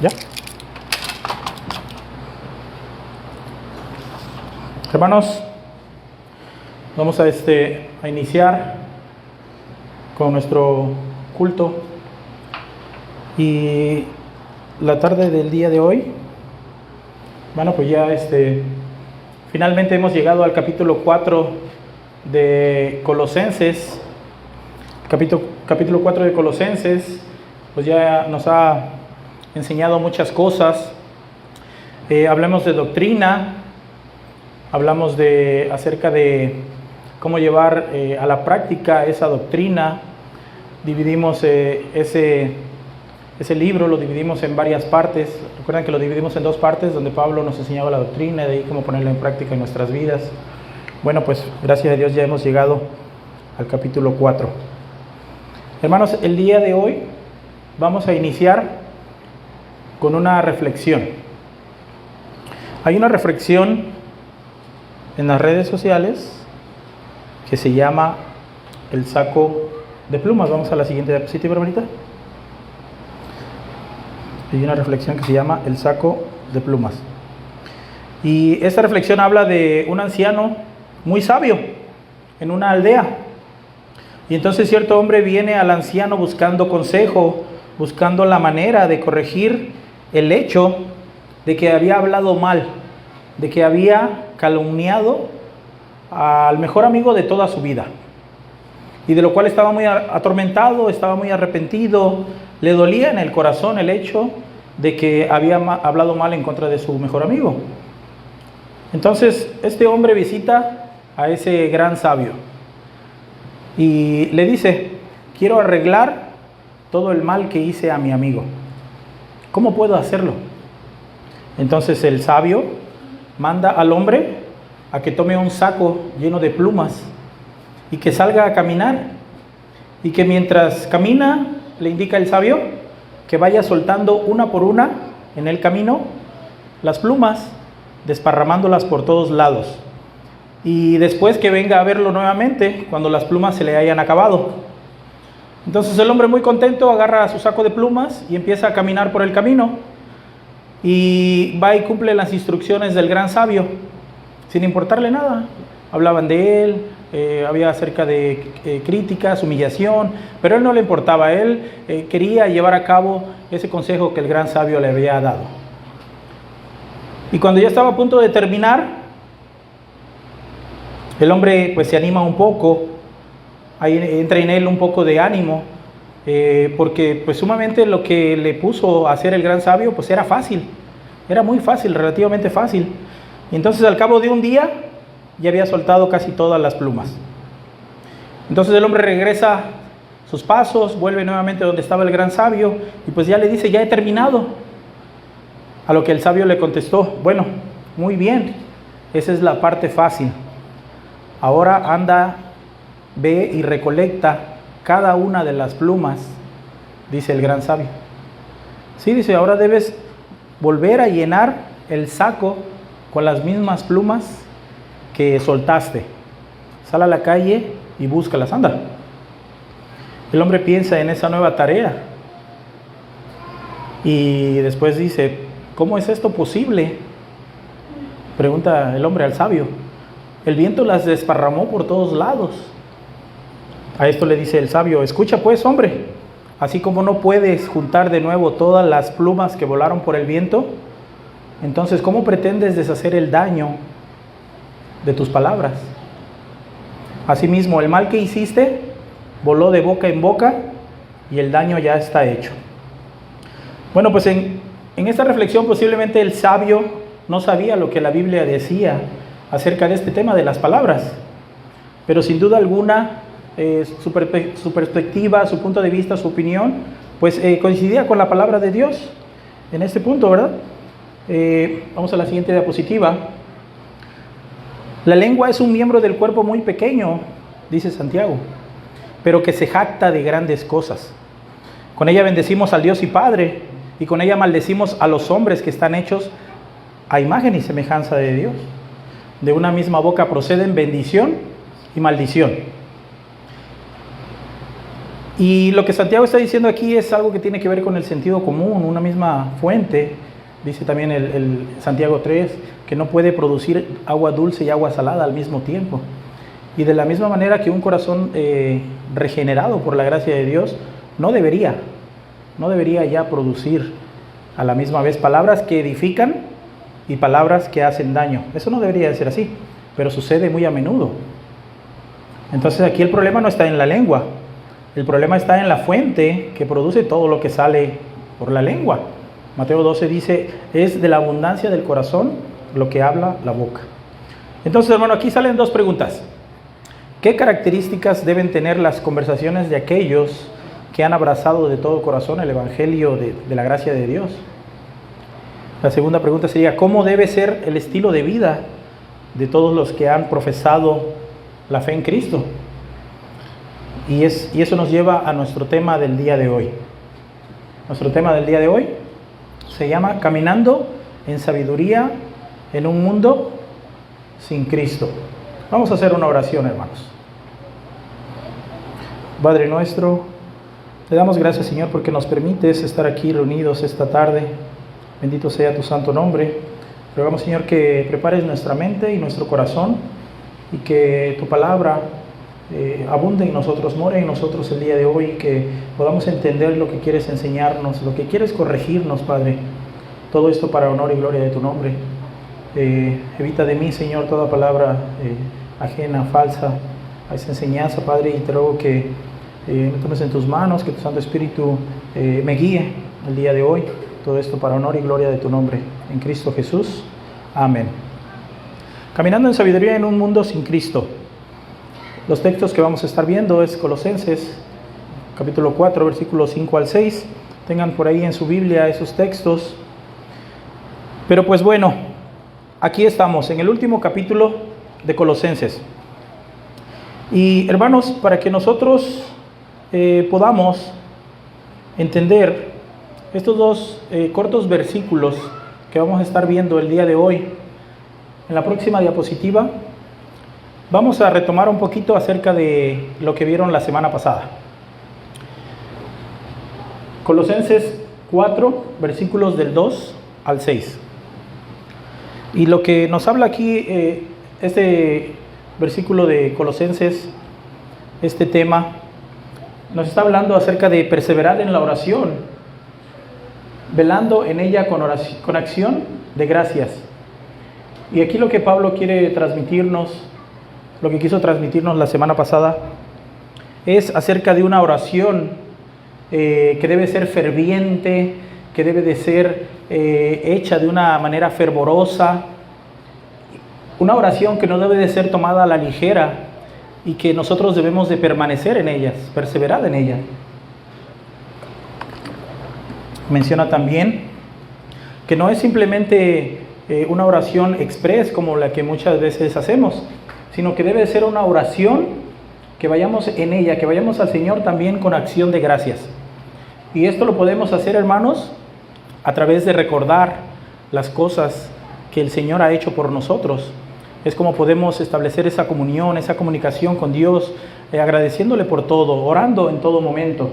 ¿Ya? Hermanos, vamos a iniciar con nuestro culto. Y la tarde del día de hoy, bueno, pues ya finalmente hemos llegado al capítulo 4 de Colosenses. Capítulo 4 de Colosenses, pues ya nos ha enseñado muchas cosas. Hablamos de doctrina, hablamos acerca de cómo llevar a la práctica esa doctrina. Dividimos ese libro, lo dividimos en varias partes. Recuerden que lo dividimos en dos partes, donde Pablo nos enseñaba la doctrina y de ahí cómo ponerla en práctica en nuestras vidas. Bueno, pues gracias a Dios ya hemos llegado al capítulo 4. Hermanos, el día de hoy vamos a iniciar con una reflexión. Hay una reflexión en las redes sociales que se llama el saco de plumas. Vamos a la siguiente diapositiva, hermanita. Hay una reflexión que se llama el saco de plumas. Y esta reflexión habla de un anciano muy sabio en una aldea. Y entonces cierto hombre viene al anciano buscando consejo, buscando la manera de corregir el hecho de que había hablado mal, de que había calumniado al mejor amigo de toda su vida. Y de lo cual estaba muy atormentado, estaba muy arrepentido, le dolía en el corazón el hecho de que había hablado mal en contra de su mejor amigo. Entonces este hombre visita a ese gran sabio y le dice: quiero arreglar todo el mal que hice a mi amigo. ¿Cómo puedo hacerlo? Entonces el sabio manda al hombre a que tome un saco lleno de plumas y que salga a caminar, y que mientras camina, le indica el sabio que vaya soltando una por una en el camino las plumas, desparramándolas por todos lados. Y después que venga a verlo nuevamente cuando las plumas se le hayan acabado. Entonces el hombre, muy contento, agarra su saco de plumas y empieza a caminar por el camino. Y va y cumple las instrucciones del gran sabio, sin importarle nada. Hablaban de él, había acerca de críticas, humillación, pero a él no le importaba. Él quería llevar a cabo ese consejo que el gran sabio le había dado. Y cuando ya estaba a punto de terminar, el hombre pues se anima un poco, ahí entra en él un poco de ánimo, porque pues sumamente lo que le puso a hacer el gran sabio pues era fácil, era muy fácil, relativamente fácil. Y entonces al cabo de un día ya había soltado casi todas las plumas. Entonces el hombre regresa sus pasos, vuelve nuevamente donde estaba el gran sabio y pues ya le dice: ya he terminado. A lo que el sabio le contestó: bueno, muy bien, esa es la parte fácil. Ahora anda, ve y recolecta cada una de las plumas, dice el gran sabio. Sí, dice, ahora debes volver a llenar el saco con las mismas plumas que soltaste. Sal a la calle y búscalas, anda. El hombre piensa en esa nueva tarea y después dice: ¿cómo es esto posible? Pregunta el hombre al sabio. El viento las desparramó por todos lados. A esto le dice el sabio: escucha pues, hombre, así como no puedes juntar de nuevo todas las plumas que volaron por el viento, entonces ¿cómo pretendes deshacer el daño de tus palabras? Asimismo, el mal que hiciste voló de boca en boca y el daño ya está hecho. Bueno, pues en esta reflexión posiblemente el sabio no sabía lo que la Biblia decía acerca de este tema de las palabras, pero sin duda alguna su perspectiva, su punto de vista, su opinión, pues coincidía con la palabra de Dios en este punto, ¿verdad? Vamos a la siguiente diapositiva. La lengua es un miembro del cuerpo muy pequeño, dice Santiago, pero que se jacta de grandes cosas. Con ella bendecimos al Dios y Padre, y con ella maldecimos a los hombres que están hechos a imagen y semejanza de Dios. De una misma boca proceden bendición y maldición. Y lo que Santiago está diciendo aquí es algo que tiene que ver con el sentido común, una misma fuente. Dice también el Santiago 3 que no puede producir agua dulce y agua salada al mismo tiempo. Y de la misma manera que un corazón regenerado por la gracia de Dios no debería ya producir a la misma vez palabras que edifican y palabras que hacen daño. Eso no debería de ser así, pero sucede muy a menudo. Entonces aquí el problema no está en la lengua, el problema está en la fuente que produce todo lo que sale por la lengua. Mateo 12 dice, es de la abundancia del corazón lo que habla la boca. Entonces, hermano, aquí salen dos preguntas. ¿Qué características deben tener las conversaciones de aquellos que han abrazado de todo corazón el Evangelio de la gracia de Dios? La segunda pregunta sería, ¿cómo debe ser el estilo de vida de todos los que han profesado la fe en Cristo? Y eso nos lleva a nuestro tema del día de hoy. Nuestro tema del día de hoy se llama Caminando en sabiduría en un mundo sin Cristo. Vamos a hacer una oración, hermanos. Padre nuestro, te damos gracias, Señor, porque nos permites estar aquí reunidos esta tarde. Bendito sea tu santo nombre. Rogamos, Señor, que prepares nuestra mente y nuestro corazón y que tu palabra abunde en nosotros, more en nosotros el día de hoy, que podamos entender lo que quieres enseñarnos, lo que quieres corregirnos, Padre. Todo esto para honor y gloria de tu nombre. Evita de mí, Señor, toda palabra ajena, falsa a esa enseñanza, Padre, y te ruego que me tomes en tus manos, que tu Santo Espíritu me guíe el día de hoy. Todo esto para honor y gloria de tu nombre. En Cristo Jesús. Amén. Caminando en sabiduría en un mundo sin Cristo. Los textos que vamos a estar viendo es Colosenses, capítulo 4, versículos 5 al 6. Tengan por ahí en su Biblia esos textos. Pero pues bueno, aquí estamos en el último capítulo de Colosenses. Y hermanos, para que nosotros podamos entender estos dos cortos versículos que vamos a estar viendo el día de hoy, en la próxima diapositiva vamos a retomar un poquito acerca de lo que vieron la semana pasada. Colosenses 4, versículos del 2 al 6. Y lo que nos habla aquí, este versículo de Colosenses, este tema, nos está hablando acerca de perseverar en la oración, velando en ella con acción de gracias. Y aquí lo que Pablo quiere transmitirnos, lo que quiso transmitirnos la semana pasada, es acerca de una oración que debe ser ferviente, que debe de ser hecha de una manera fervorosa, una oración que no debe de ser tomada a la ligera y que nosotros debemos de permanecer en ellas, perseverar en ella. Menciona también que no es simplemente una oración express como la que muchas veces hacemos, sino que debe ser una oración que vayamos en ella, que vayamos al Señor también con acción de gracias. Y esto lo podemos hacer, hermanos, a través de recordar las cosas que el Señor ha hecho por nosotros. Es como podemos establecer esa comunión, esa comunicación con Dios, agradeciéndole por todo, orando en todo momento.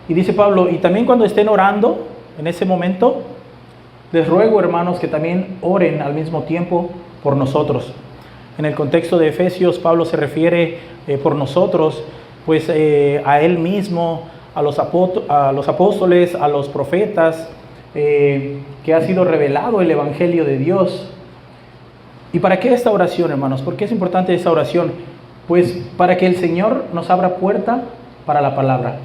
Y dice Pablo, y también cuando estén orando, en ese momento, les ruego, hermanos, que también oren al mismo tiempo por nosotros. En el contexto de Efesios, Pablo se refiere por nosotros, pues a él mismo, a los apóstoles, a los profetas, que ha sido revelado el Evangelio de Dios. ¿Y para qué esta oración, hermanos? ¿Por qué es importante esta oración? Pues para que el Señor nos abra puerta para la palabra.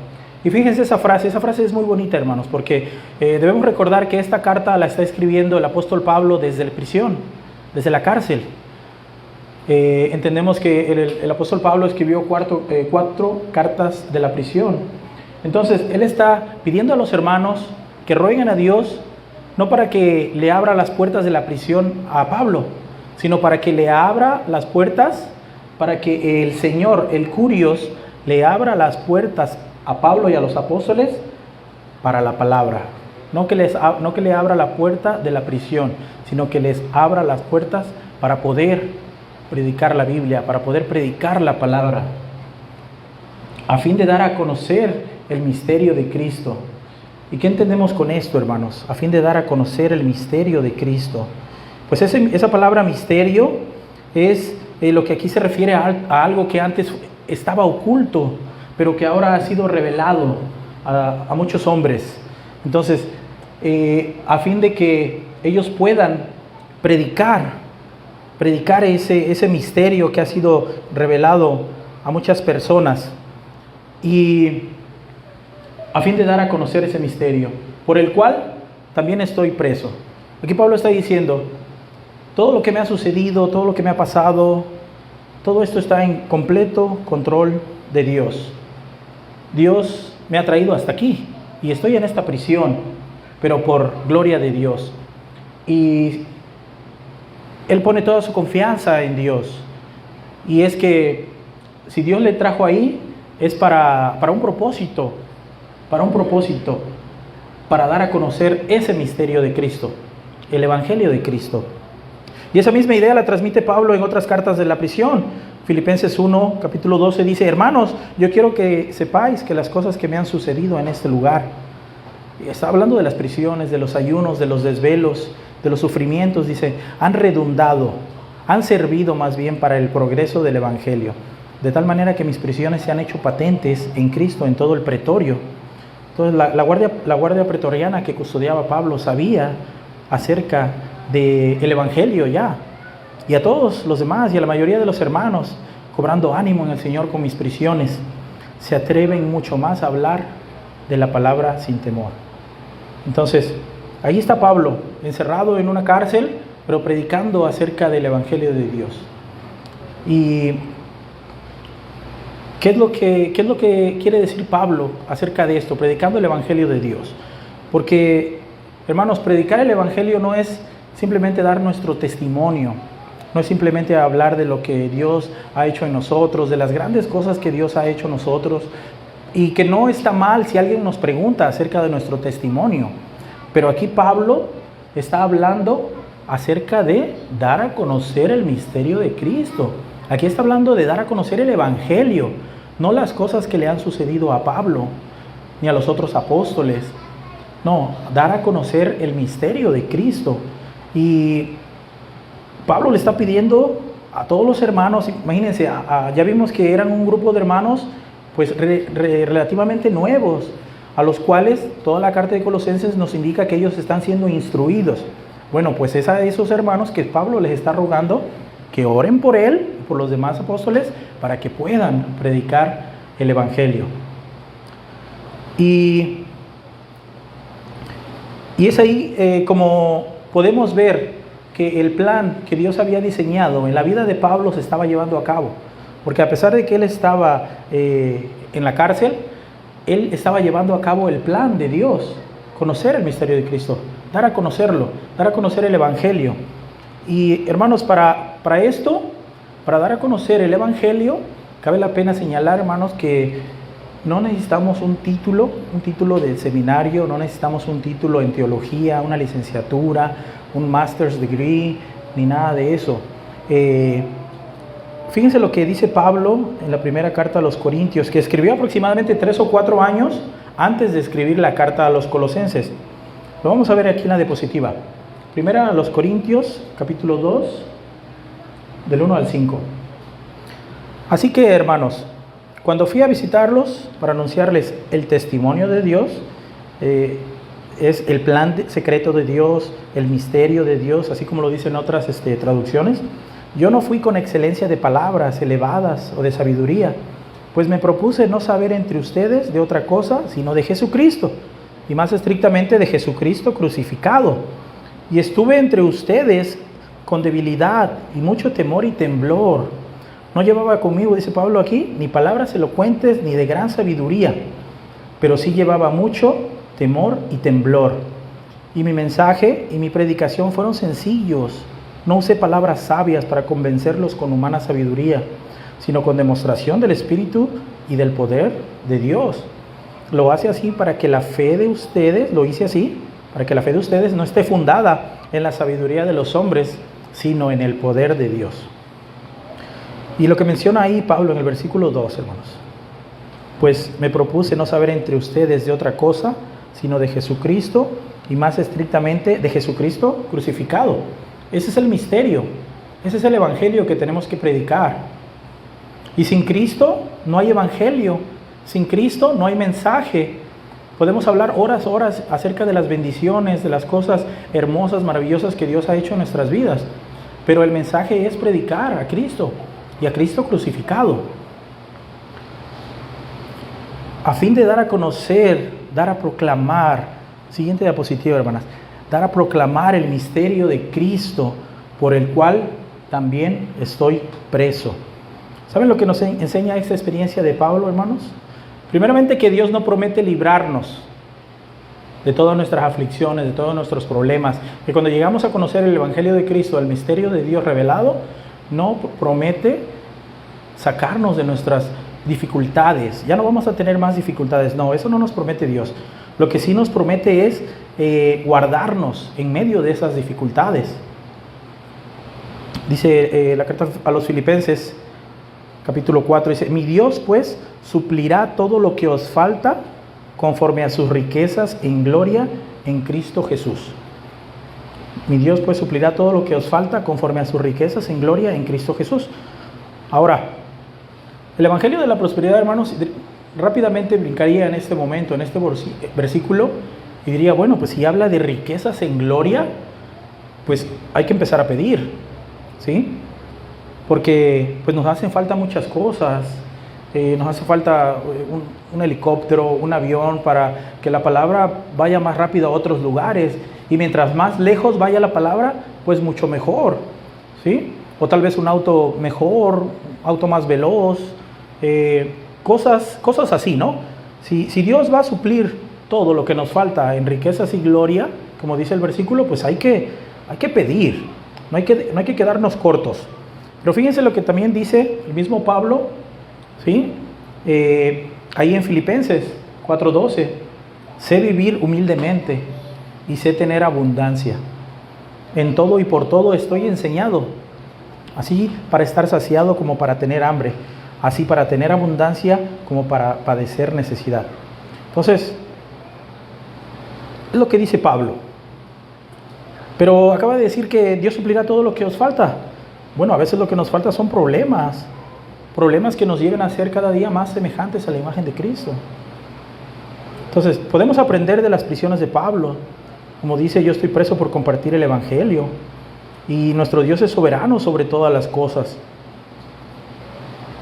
Y fíjense esa frase es muy bonita, hermanos, porque debemos recordar que esta carta la está escribiendo el apóstol Pablo desde la prisión, desde la cárcel. Entendemos que el apóstol Pablo escribió cuatro cartas de la prisión. Entonces, él está pidiendo a los hermanos que rueguen a Dios, no para que le abra las puertas de la prisión a Pablo, sino para que le abra las puertas, para que el Señor, el Curios, le abra las puertas a Pablo y a los apóstoles para la palabra. No que le abra la puerta de la prisión, sino que les abra las puertas para poder predicar la Biblia, para poder predicar la palabra. a fin de dar a conocer el misterio de Cristo. ¿Y qué entendemos con esto, hermanos? A fin de dar a conocer el misterio de Cristo. Pues esa palabra misterio es lo que aquí se refiere a algo que antes estaba oculto, pero que ahora ha sido revelado a muchos hombres. Entonces, a fin de que ellos puedan predicar ese misterio que ha sido revelado a muchas personas, y a fin de dar a conocer ese misterio, por el cual también estoy preso. Aquí Pablo está diciendo, todo lo que me ha sucedido, todo lo que me ha pasado, todo esto está en completo control de Dios. Dios me ha traído hasta aquí y estoy en esta prisión, pero por gloria de Dios. Y él pone toda su confianza en Dios. Y es que si Dios le trajo ahí, es para un propósito, para dar a conocer ese misterio de Cristo, el Evangelio de Cristo. Y esa misma idea la transmite Pablo en otras cartas de la prisión. Filipenses 1, capítulo 12 dice, hermanos, yo quiero que sepáis que las cosas que me han sucedido en este lugar, y está hablando de las prisiones, de los ayunos, de los desvelos, de los sufrimientos, dice, han redundado, han servido más bien para el progreso del Evangelio, de tal manera que mis prisiones se han hecho patentes en Cristo en todo el pretorio. Entonces la guardia pretoriana que custodiaba a Pablo sabía acerca del Evangelio ya, y a todos los demás y a la mayoría de los hermanos, cobrando ánimo en el Señor con mis prisiones, se atreven mucho más a hablar de la palabra sin temor. Entonces, ahí está Pablo, encerrado en una cárcel, pero predicando acerca del Evangelio de Dios. ¿Y qué es lo que quiere decir Pablo acerca de esto? Predicando el Evangelio de Dios. Porque, hermanos, predicar el Evangelio no es simplemente dar nuestro testimonio, no es simplemente hablar de lo que Dios ha hecho en nosotros, de las grandes cosas que Dios ha hecho en nosotros, y que no está mal si alguien nos pregunta acerca de nuestro testimonio. Pero aquí Pablo está hablando acerca de dar a conocer el misterio de Cristo. Aquí está hablando de dar a conocer el Evangelio, no las cosas que le han sucedido a Pablo ni a los otros apóstoles. No, dar a conocer el misterio de Cristo. Y Pablo le está pidiendo a todos los hermanos, imagínense, ya vimos que eran un grupo de hermanos pues relativamente nuevos, a los cuales toda la carta de Colosenses nos indica que ellos están siendo instruidos. Bueno, pues es a esos hermanos que Pablo les está rogando que oren por él y por los demás apóstoles para que puedan predicar el Evangelio. Y es ahí como podemos ver que el plan que Dios había diseñado en la vida de Pablo se estaba llevando a cabo. Porque a pesar de que él estaba en la cárcel, él estaba llevando a cabo el plan de Dios, conocer el misterio de Cristo, dar a conocerlo, dar a conocer el Evangelio. Y hermanos, para esto, para dar a conocer el Evangelio, cabe la pena señalar, hermanos, que no necesitamos un título de seminario, no necesitamos un título en teología, una licenciatura, un master's degree, ni nada de eso. Fíjense lo que dice Pablo en la primera carta a los Corintios, que escribió aproximadamente 3 o 4 años antes de escribir la carta a los Colosenses. Lo vamos a ver aquí en la diapositiva. Primera a los Corintios, capítulo 2, del 1 al 5. Así que, hermanos, cuando fui a visitarlos para anunciarles el testimonio de Dios, es el plan secreto de Dios, el misterio de Dios, así como lo dicen otras traducciones, yo no fui con excelencia de palabras elevadas o de sabiduría, pues me propuse no saber entre ustedes de otra cosa, sino de Jesucristo, y más estrictamente de Jesucristo crucificado. Y estuve entre ustedes con debilidad y mucho temor y temblor. No llevaba conmigo, dice Pablo aquí, ni palabras elocuentes ni de gran sabiduría, pero sí llevaba mucho temor y temblor. Y mi mensaje y mi predicación fueron sencillos. No usé palabras sabias para convencerlos con humana sabiduría, sino con demostración del Espíritu y del poder de Dios. Lo hace así para que la fe de ustedes, lo hice así, para que la fe de ustedes no esté fundada en la sabiduría de los hombres, sino en el poder de Dios. Y lo que menciona ahí Pablo en el versículo 2, hermanos. Pues me propuse no saber entre ustedes de otra cosa, sino de Jesucristo, y más estrictamente de Jesucristo crucificado. Ese es el misterio, ese es el evangelio que tenemos que predicar. Y sin Cristo no hay evangelio, sin Cristo no hay mensaje. Podemos hablar horas acerca de las bendiciones, de las cosas hermosas, maravillosas que Dios ha hecho en nuestras vidas, pero el mensaje es predicar a Cristo y a Cristo crucificado, a fin de dar a conocer, dar a proclamar, siguiente diapositiva, hermanas, dar a proclamar el misterio de Cristo, por el cual también estoy preso. ¿Saben lo que nos enseña esta experiencia de Pablo, hermanos? Primeramente, que Dios no promete librarnos de todas nuestras aflicciones, de todos nuestros problemas, que cuando llegamos a conocer el Evangelio de Cristo, el misterio de Dios revelado, no promete sacarnos de nuestras dificultades. Ya no vamos a tener más dificultades. No, eso no nos promete Dios. Lo que sí nos promete es guardarnos en medio de esas dificultades. Dice la carta a los Filipenses, capítulo 4, dice: mi Dios pues suplirá todo lo que os falta conforme a sus riquezas en gloria en Cristo Jesús. Mi Dios pues suplirá todo lo que os falta conforme a sus riquezas en gloria en Cristo Jesús. Ahora, el Evangelio de la Prosperidad, hermanos, rápidamente brincaría en este momento, en este versículo, y diría, bueno, pues si habla de riquezas en gloria, pues hay que empezar a pedir, ¿sí? Porque pues nos hacen falta muchas cosas. Nos hace falta un helicóptero, un avión, para que la palabra vaya más rápido a otros lugares. Y mientras más lejos vaya la palabra, pues mucho mejor, ¿sí? O tal vez un auto mejor, auto más veloz, cosas así, ¿no? Si Dios va a suplir todo lo que nos falta en riquezas y gloria, como dice el versículo, pues hay que pedir, no hay que quedarnos cortos. Pero fíjense lo que también dice el mismo Pablo, ¿sí? Ahí en Filipenses 4:12: sé vivir humildemente y sé tener abundancia. En todo y por todo estoy enseñado, así para estar saciado como para tener hambre, así para tener abundancia como para padecer necesidad. Entonces, es lo que dice Pablo. Pero acaba de decir que Dios suplirá todo lo que os falta. Bueno, a veces lo que nos falta son problemas que nos llegan a ser cada día más semejantes a la imagen de Cristo. Entonces, podemos aprender de las prisiones de Pablo. Como dice, yo estoy preso por compartir el Evangelio, y nuestro Dios es soberano sobre todas las cosas.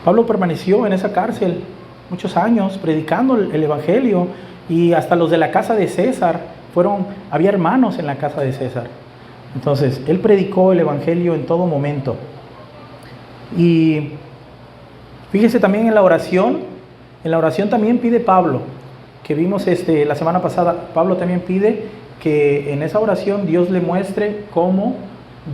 Pablo permaneció en esa cárcel muchos años predicando el Evangelio, y hasta los de la casa de César había hermanos en la casa de César. Entonces, él predicó el Evangelio en todo momento. Y fíjese también en la oración también pide Pablo, que vimos la semana pasada. Pablo también pide que en esa oración Dios le muestre cómo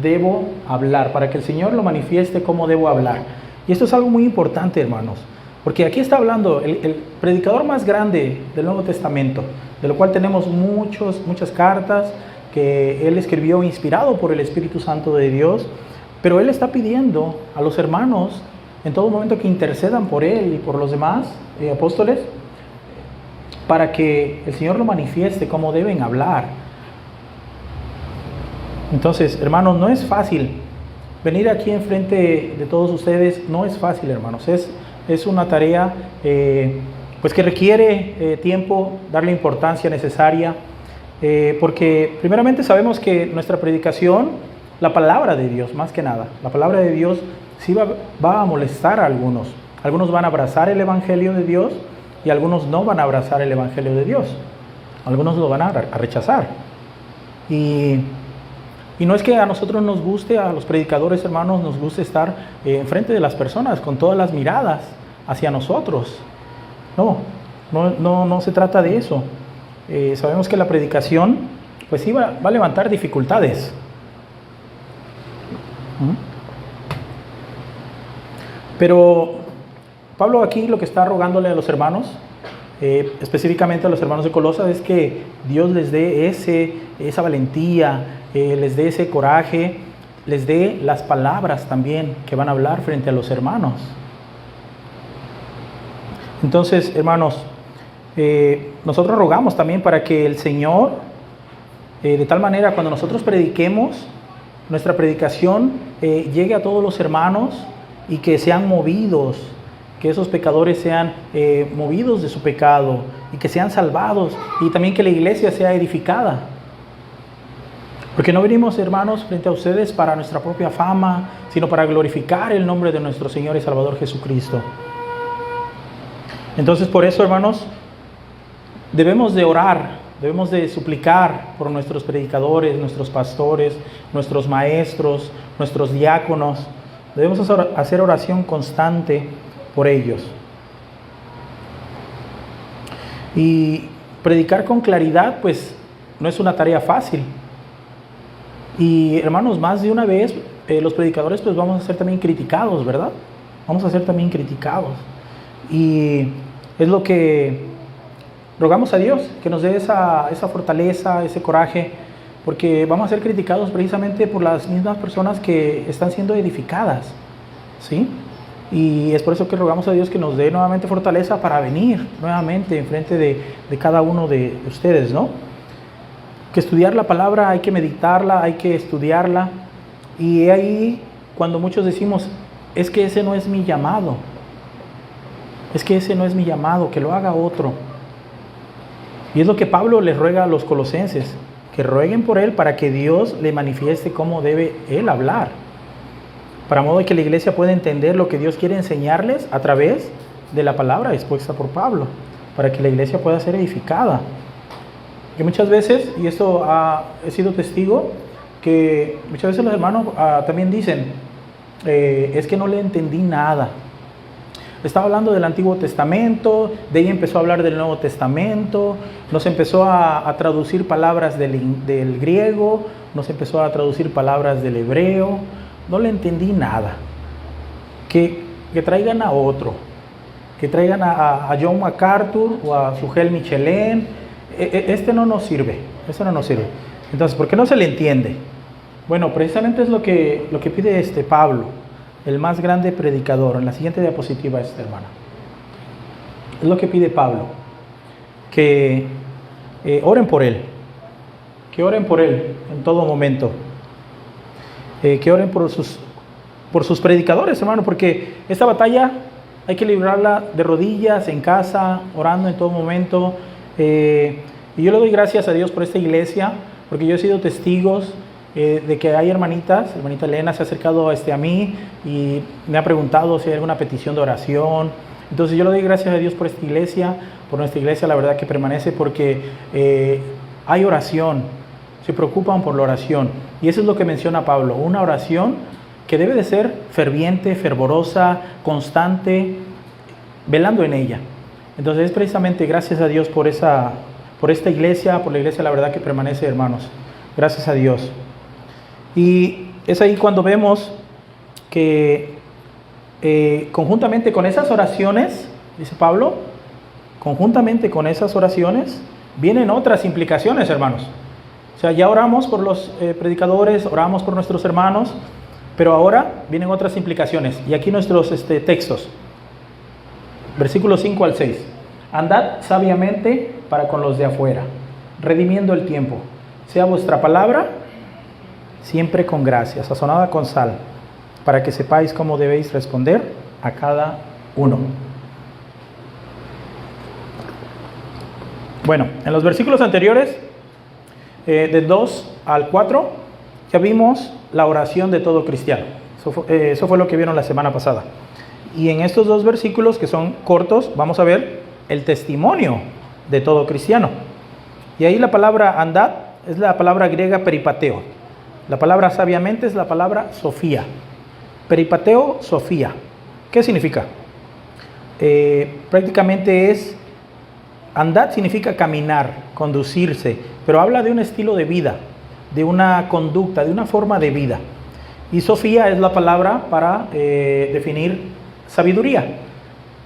debo hablar, para que el Señor lo manifieste cómo debo hablar. Y esto es algo muy importante, hermanos, porque aquí está hablando el predicador más grande del Nuevo Testamento, de lo cual tenemos muchas cartas que él escribió inspirado por el Espíritu Santo de Dios, pero él está pidiendo a los hermanos en todo momento que intercedan por él y por los demás apóstoles, para que el Señor lo manifieste cómo deben hablar. Entonces, hermanos, no es fácil venir aquí enfrente de todos ustedes. No es fácil, hermanos. Es una tarea pues que requiere tiempo, darle importancia necesaria, porque primeramente sabemos que nuestra predicación, la palabra de Dios, más que nada, la palabra de Dios sí va a molestar a algunos. Algunos van a abrazar el Evangelio de Dios y algunos no van a abrazar el Evangelio de Dios. Algunos lo van a rechazar. Y no es que a nosotros nos guste, a los predicadores, hermanos, nos guste estar enfrente de las personas con todas las miradas hacia nosotros. No se trata de eso. Sabemos que la predicación pues sí va a levantar dificultades. Pero Pablo aquí lo que está rogándole a los hermanos, específicamente a los hermanos de Colosas, es que Dios les dé esa valentía, les dé ese coraje, les dé las palabras también que van a hablar frente a los hermanos. Entonces, hermanos, nosotros rogamos también para que el Señor, de tal manera, cuando nosotros prediquemos, nuestra predicación llegue a todos los hermanos y que sean movidos, que esos pecadores sean movidos de su pecado y que sean salvados, y también que la iglesia sea edificada. Porque no venimos, hermanos, frente a ustedes para nuestra propia fama, sino para glorificar el nombre de nuestro Señor y Salvador Jesucristo. Entonces, por eso, hermanos, debemos de orar, debemos de suplicar por nuestros predicadores, nuestros pastores, nuestros maestros, nuestros diáconos. Debemos hacer oración constante por ellos. Y predicar con claridad, pues, no es una tarea fácil. Y, hermanos, más de una vez, los predicadores, pues, vamos a ser también criticados, ¿verdad? Vamos a ser también criticados. Y es lo que rogamos a Dios, que nos dé esa fortaleza, ese coraje, porque vamos a ser criticados precisamente por las mismas personas que están siendo edificadas, ¿sí? Y es por eso que rogamos a Dios que nos dé nuevamente fortaleza para venir nuevamente enfrente de cada uno de ustedes, ¿no? Que estudiar la palabra, hay que meditarla, hay que estudiarla. Y ahí cuando muchos decimos, es que ese no es mi llamado, es que ese no es mi llamado, que lo haga otro. Y es lo que Pablo les ruega a los colosenses, que rueguen por él para que Dios le manifieste cómo debe él hablar, para modo de que la iglesia pueda entender lo que Dios quiere enseñarles a través de la palabra expuesta por Pablo, para que la iglesia pueda ser edificada. Que muchas veces, y esto he sido testigo, que muchas veces los hermanos también dicen, es que no le entendí nada. Estaba hablando del Antiguo Testamento, de ahí empezó a hablar del Nuevo Testamento, nos empezó a traducir palabras del griego, nos empezó a traducir palabras del hebreo, no le entendí nada. Que traigan a otro, que traigan a John MacArthur o a Sugel Michelin. Este no nos sirve, Entonces, ¿por qué no se le entiende? Bueno, precisamente es lo que pide Pablo, el más grande predicador. En la siguiente diapositiva, hermana. Es lo que pide Pablo, que oren por él, en todo momento, que oren por sus predicadores, hermano, porque esta batalla hay que librarla de rodillas, en casa, orando en todo momento. Y yo le doy gracias a Dios por esta iglesia, porque yo he sido testigos de que hay hermanita Elena se ha acercado a mí y me ha preguntado si hay alguna petición de oración. Entonces yo le doy gracias a Dios por esta iglesia, por nuestra iglesia, la verdad que permanece, porque hay oración, se preocupan por la oración. Y eso es lo que menciona Pablo, una oración que debe de ser ferviente, fervorosa, constante, velando en ella. Entonces es precisamente gracias a Dios por esta iglesia, por la iglesia, la verdad que permanece, hermanos. Gracias a Dios. Y es ahí cuando vemos que conjuntamente con esas oraciones, dice Pablo, conjuntamente con esas oraciones vienen otras implicaciones, hermanos. O sea, ya oramos por los predicadores, oramos por nuestros hermanos, pero ahora vienen otras implicaciones. Y aquí nuestros textos. Versículos 5 al 6. Andad sabiamente para con los de afuera, redimiendo el tiempo. Sea vuestra palabra siempre con gracia, sazonada con sal, para que sepáis cómo debéis responder a cada uno. Bueno, en los versículos anteriores, de 2 al 4, ya vimos la oración de todo cristiano. Eso fue lo que vieron la semana pasada. Y en estos dos versículos, que son cortos, vamos a ver el testimonio de todo cristiano. Y ahí la palabra andad es la palabra griega peripateo. La palabra sabiamente es la palabra sofía. Peripateo, sofía. ¿Qué significa? Prácticamente andad significa caminar, conducirse, pero habla de un estilo de vida, de una conducta, de una forma de vida. Y sofía es la palabra para definir sabiduría.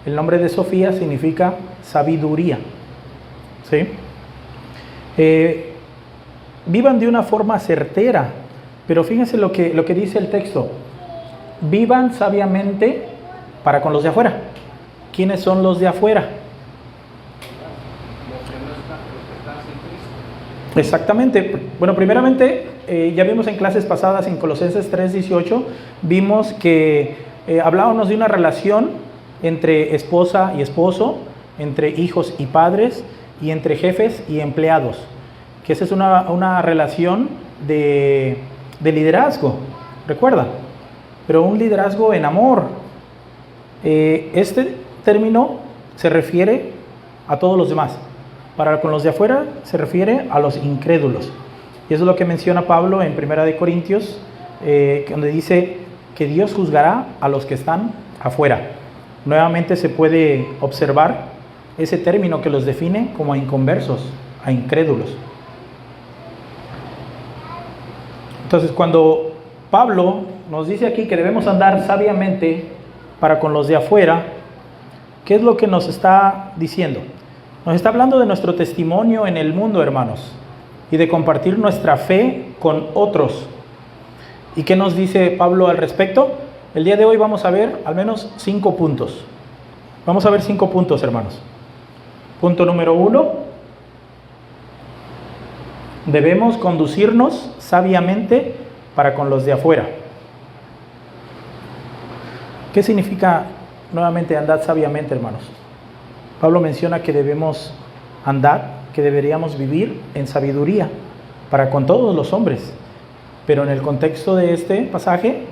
El nombre de Sofía significa sabiduría. ¿Sí? Vivan de una forma certera, pero fíjense lo que dice el texto. Vivan sabiamente para con los de afuera. ¿quiénes son los de afuera? Exactamente. Bueno, primeramente, ya vimos en clases pasadas, en Colosenses 3:18, vimos que hablábamos de una relación entre esposa y esposo, entre hijos y padres, y entre jefes y empleados, que esa es una relación de liderazgo, recuerda, pero un liderazgo en amor. Este término se refiere a todos los demás. Para con los de afuera se refiere a los incrédulos. Y eso es lo que menciona Pablo en 1 de Corintios, donde dice que Dios juzgará a los que están afuera. Nuevamente se puede observar ese término que los define como a inconversos, a incrédulos. Entonces, cuando Pablo nos dice aquí que debemos andar sabiamente para con los de afuera, ¿qué es lo que nos está diciendo? Nos está hablando de nuestro testimonio en el mundo, hermanos, y de compartir nuestra fe con otros. ¿Y qué nos dice Pablo al respecto? El día de hoy vamos a ver al menos 5 puntos. Vamos a ver 5 puntos, hermanos. Punto número 1. Debemos conducirnos sabiamente para con los de afuera. ¿Qué significa nuevamente andar sabiamente, hermanos? Pablo menciona que debemos andar, que deberíamos vivir en sabiduría para con todos los hombres, pero en el contexto de este pasaje,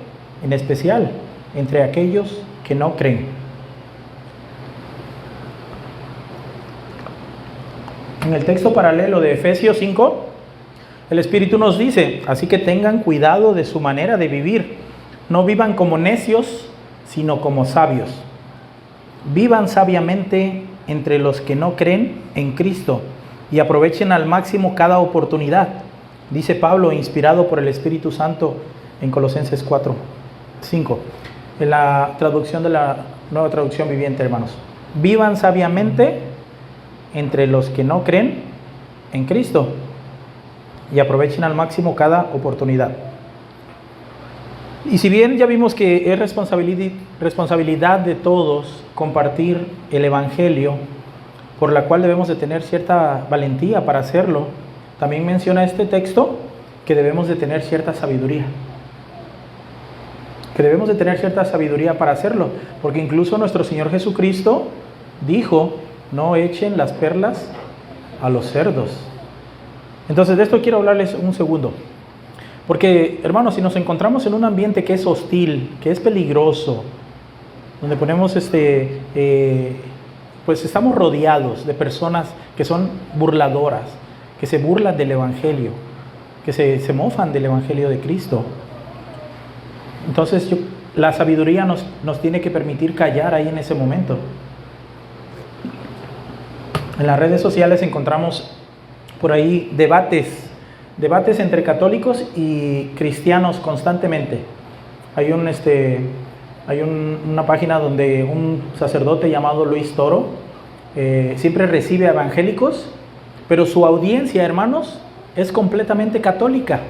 en especial, entre aquellos que no creen. En el texto paralelo de Efesios 5, el Espíritu nos dice, así que tengan cuidado de su manera de vivir, no vivan como necios, sino como sabios. Vivan sabiamente entre los que no creen en Cristo y aprovechen al máximo cada oportunidad, dice Pablo, inspirado por el Espíritu Santo en Colosenses 4:5, en la traducción de la Nueva Traducción Viviente, hermanos. Vivan sabiamente entre los que no creen en Cristo y aprovechen al máximo cada oportunidad. Y si bien ya vimos que es responsabilidad de todos compartir el Evangelio, por la cual debemos de tener cierta valentía para hacerlo, también menciona este texto que debemos de tener cierta sabiduría. Que debemos de tener cierta sabiduría para hacerlo, porque incluso nuestro Señor Jesucristo dijo, no echen las perlas a los cerdos. Entonces de esto quiero hablarles un segundo. Porque, hermanos, si nos encontramos en un ambiente que es hostil, que es peligroso, donde ponemos pues estamos rodeados de personas que son burladoras, que se burlan del Evangelio, que se mofan del Evangelio de Cristo. Entonces, la sabiduría nos tiene que permitir callar ahí en ese momento. En las redes sociales encontramos por ahí debates entre católicos y cristianos constantemente. Hay una página donde un sacerdote llamado Luis Toro siempre recibe a evangélicos, pero su audiencia, hermanos, es completamente católica.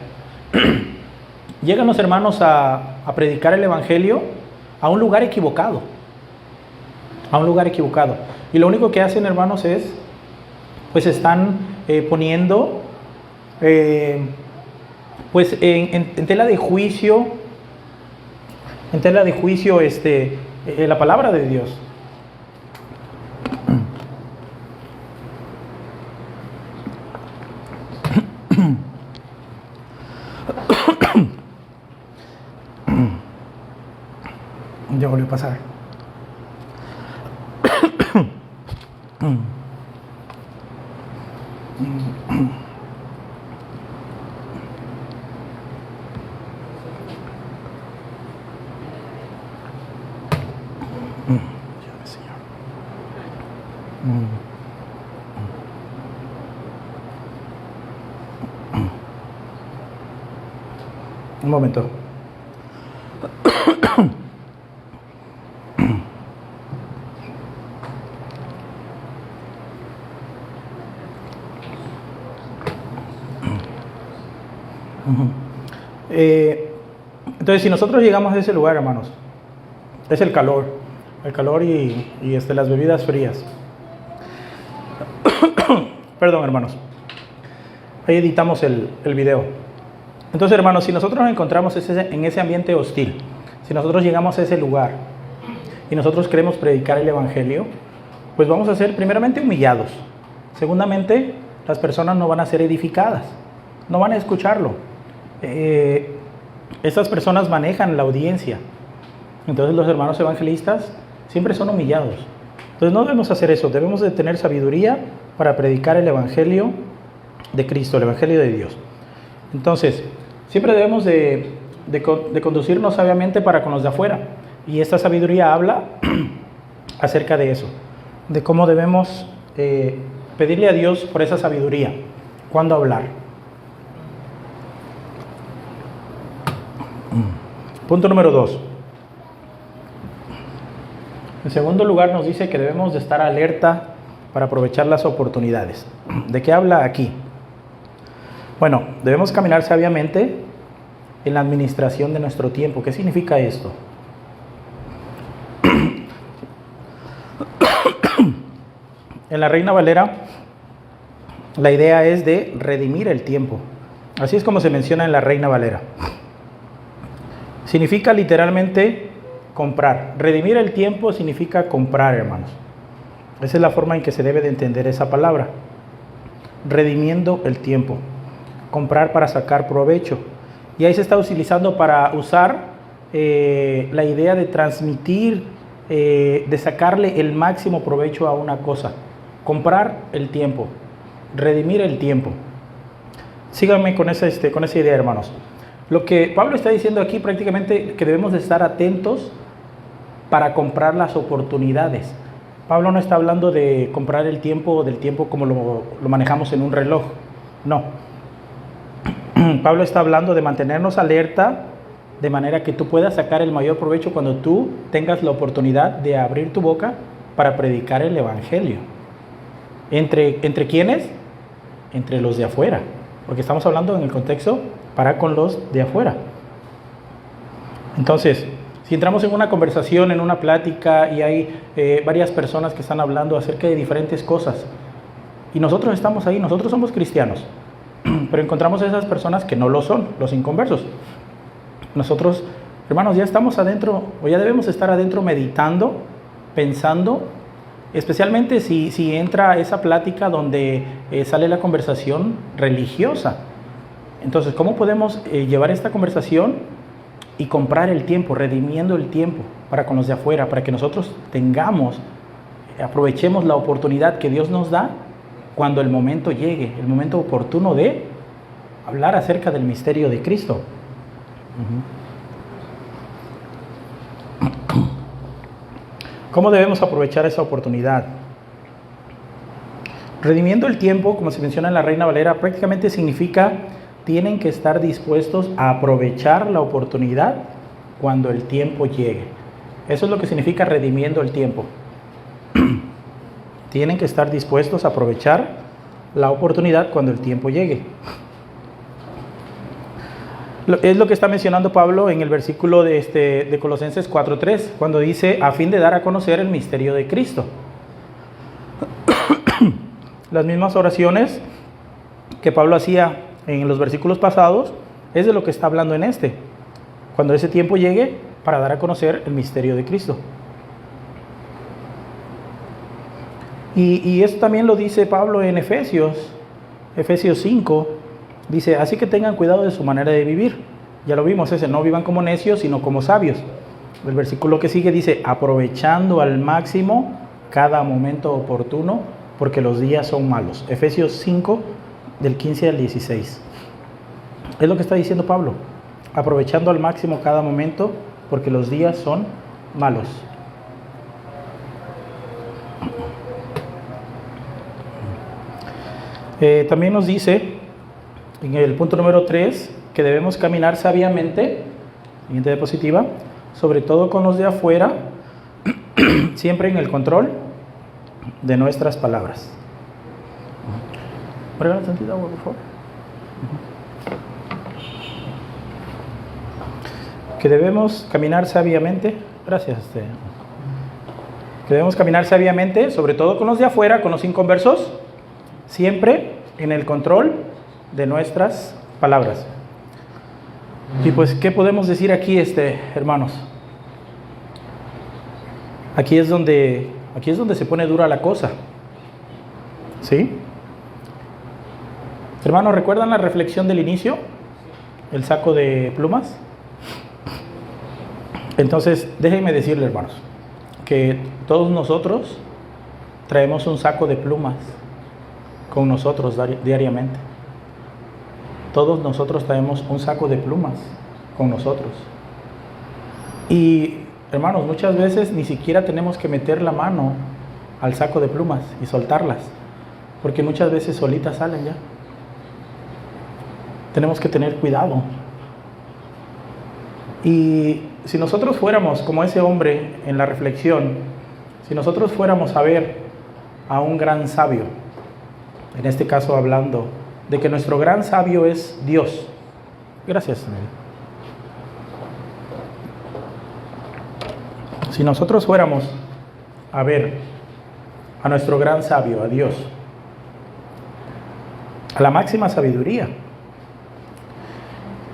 Llegan los hermanos a predicar el evangelio a un lugar equivocado. Y lo único que hacen, hermanos, pues están poniendo pues en tela de juicio, la palabra de Dios. Ya volvió a pasar. Un momento. Entonces, si nosotros llegamos a ese lugar, hermanos, es el calor. el calor y las bebidas frías. Perdón, hermanos. Ahí editamos el video. Entonces, hermanos, si nosotros nos encontramos en ese ambiente hostil, si nosotros llegamos a ese lugar y nosotros queremos predicar el Evangelio, pues vamos a ser primeramente humillados. Segundamente, las personas no van a ser edificadas, no van a escucharlo. Estas personas manejan la audiencia. Entonces los hermanos evangelistas siempre son humillados. Entonces no debemos hacer eso, debemos de tener sabiduría para predicar el Evangelio de Cristo, el Evangelio de Dios. Entonces, siempre debemos de conducirnos sabiamente para con los de afuera. Y esta sabiduría habla acerca de eso, de cómo debemos pedirle a Dios por esa sabiduría, cuándo hablar. Punto número 2. En segundo lugar nos dice que debemos de estar alerta para aprovechar las oportunidades. ¿De qué habla aquí? Bueno, debemos caminar sabiamente en la administración de nuestro tiempo. ¿Qué significa esto? En la Reina Valera, la idea es de redimir el tiempo. Así es como se menciona en la Reina Valera. Significa literalmente comprar. Redimir el tiempo significa comprar, hermanos. Esa es la forma en que se debe de entender esa palabra. Redimiendo el tiempo. Comprar para sacar provecho. Y ahí se está utilizando para usar la idea de transmitir, de sacarle el máximo provecho a una cosa. Comprar el tiempo. Redimir el tiempo. Síganme con esa idea, hermanos. Lo que Pablo está diciendo aquí prácticamente que debemos de estar atentos para comprar las oportunidades. Pablo no está hablando de comprar el tiempo del tiempo como lo manejamos en un reloj. No. Pablo está hablando de mantenernos alerta de manera que tú puedas sacar el mayor provecho cuando tú tengas la oportunidad de abrir tu boca para predicar el Evangelio. ¿Entre quiénes? Entre los de afuera. Porque estamos hablando en el contexto para con los de afuera. Entonces, si entramos en una conversación, en una plática y hay varias personas que están hablando acerca de diferentes cosas y nosotros estamos ahí, nosotros somos cristianos, pero encontramos a esas personas que no lo son, los inconversos. Nosotros, hermanos, ya estamos adentro, o ya debemos estar adentro meditando, pensando, especialmente si entra esa plática donde sale la conversación religiosa. Entonces, ¿cómo podemos llevar esta conversación y comprar el tiempo, redimiendo el tiempo para con los de afuera, para que nosotros aprovechemos la oportunidad que Dios nos da cuando el momento llegue, el momento oportuno de hablar acerca del misterio de Cristo? ¿Cómo debemos aprovechar esa oportunidad? Redimiendo el tiempo, como se menciona en la Reina Valera, prácticamente significa tienen que estar dispuestos a aprovechar la oportunidad cuando el tiempo llegue. Eso es lo que significa redimiendo el tiempo. Tienen que estar dispuestos a aprovechar la oportunidad cuando el tiempo llegue. Es lo que está mencionando Pablo en el versículo de Colosenses 4:3, cuando dice, a fin de dar a conocer el misterio de Cristo. Las mismas oraciones que Pablo hacía en los versículos pasados, es de lo que está hablando en cuando ese tiempo llegue, para dar a conocer el misterio de Cristo. Y esto también lo dice Pablo en Efesios 5, dice, así que tengan cuidado de su manera de vivir. Ya lo vimos, no vivan como necios, sino como sabios. El versículo que sigue dice, aprovechando al máximo cada momento oportuno, porque los días son malos. Efesios 5, del 15 al 16. Es lo que está diciendo Pablo, aprovechando al máximo cada momento, porque los días son malos. También nos dice en el punto número 3 que debemos caminar sabiamente, siguiente diapositiva, sobre todo con los de afuera, siempre en el control de nuestras palabras. Regala tantita agua, por favor. Que debemos caminar sabiamente. Gracias. Debemos caminar sabiamente, sobre todo con los de afuera, con los inconversos, siempre en el control de nuestras palabras. Y pues, ¿qué podemos decir aquí, hermanos? Aquí es donde se pone dura la cosa. ¿Sí? Hermanos, ¿recuerdan la reflexión del inicio? El saco de plumas. Entonces, déjenme decirles, hermanos, que todos nosotros traemos un saco de plumas con nosotros diariamente. Todos nosotros traemos un saco de plumas con nosotros. Y, hermanos, muchas veces ni siquiera tenemos que meter la mano al saco de plumas y soltarlas, porque muchas veces solitas salen ya. Tenemos que tener cuidado. Y si nosotros fuéramos como ese hombre en la reflexión, si nosotros fuéramos a ver a un gran sabio, en este caso hablando de que nuestro gran sabio es Dios. Gracias. Si nosotros fuéramos a ver a nuestro gran sabio, a Dios, a la máxima sabiduría,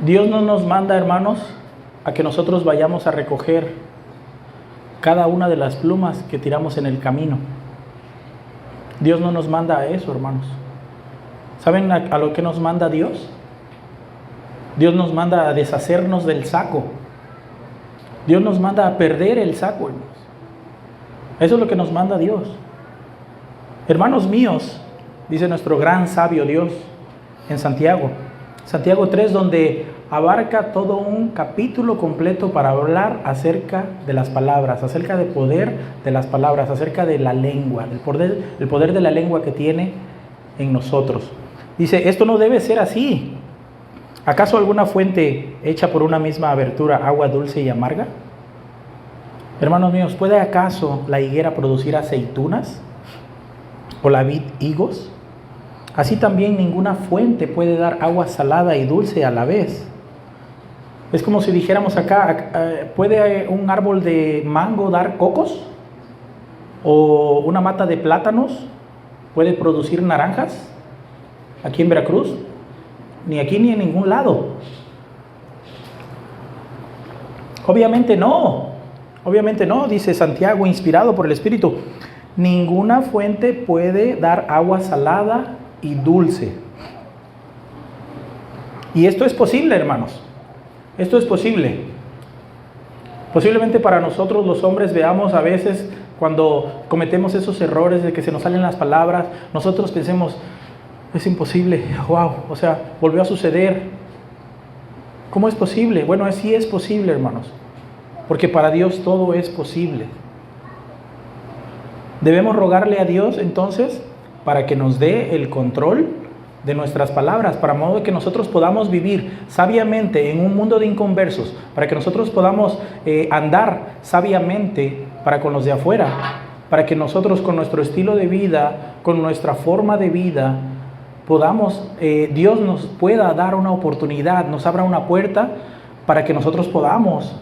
Dios no nos manda, hermanos, a que nosotros vayamos a recoger cada una de las plumas que tiramos en el camino. Dios no nos manda a eso, hermanos. ¿Saben a lo que nos manda Dios? Dios nos manda a deshacernos del saco. Dios nos manda a perder el saco, hermanos. Eso es lo que nos manda Dios. Hermanos míos, dice nuestro gran sabio Dios en Santiago 3, donde abarca todo un capítulo completo para hablar acerca de las palabras, acerca del poder de las palabras, acerca de la lengua, el poder de la lengua que tiene en nosotros. Dice, esto no debe ser así. ¿Acaso alguna fuente hecha por una misma abertura, agua dulce y amarga? Hermanos míos, ¿puede acaso la higuera producir aceitunas o la vid higos? Así también ninguna fuente puede dar agua salada y dulce a la vez. Es como si dijéramos acá, ¿puede un árbol de mango dar cocos? ¿O una mata de plátanos puede producir naranjas? Aquí en Veracruz, ni aquí ni en ningún lado. Obviamente no, dice Santiago, inspirado por el Espíritu. Ninguna fuente puede dar agua salada y dulce. Y esto es posible, hermanos. Esto es posible. Posiblemente para nosotros los hombres veamos a veces cuando cometemos esos errores de que se nos salen las palabras, nosotros pensemos, es imposible, wow, o sea, volvió a suceder. ¿Cómo es posible? Bueno, sí es posible, hermanos, porque para Dios todo es posible. Debemos rogarle a Dios entonces para que nos dé el control de nuestras palabras, para modo que nosotros podamos vivir sabiamente en un mundo de inconversos, para que nosotros podamos andar sabiamente para con los de afuera, para que nosotros con nuestro estilo de vida, con nuestra forma de vida, podamos, Dios nos pueda dar una oportunidad, nos abra una puerta para que nosotros podamos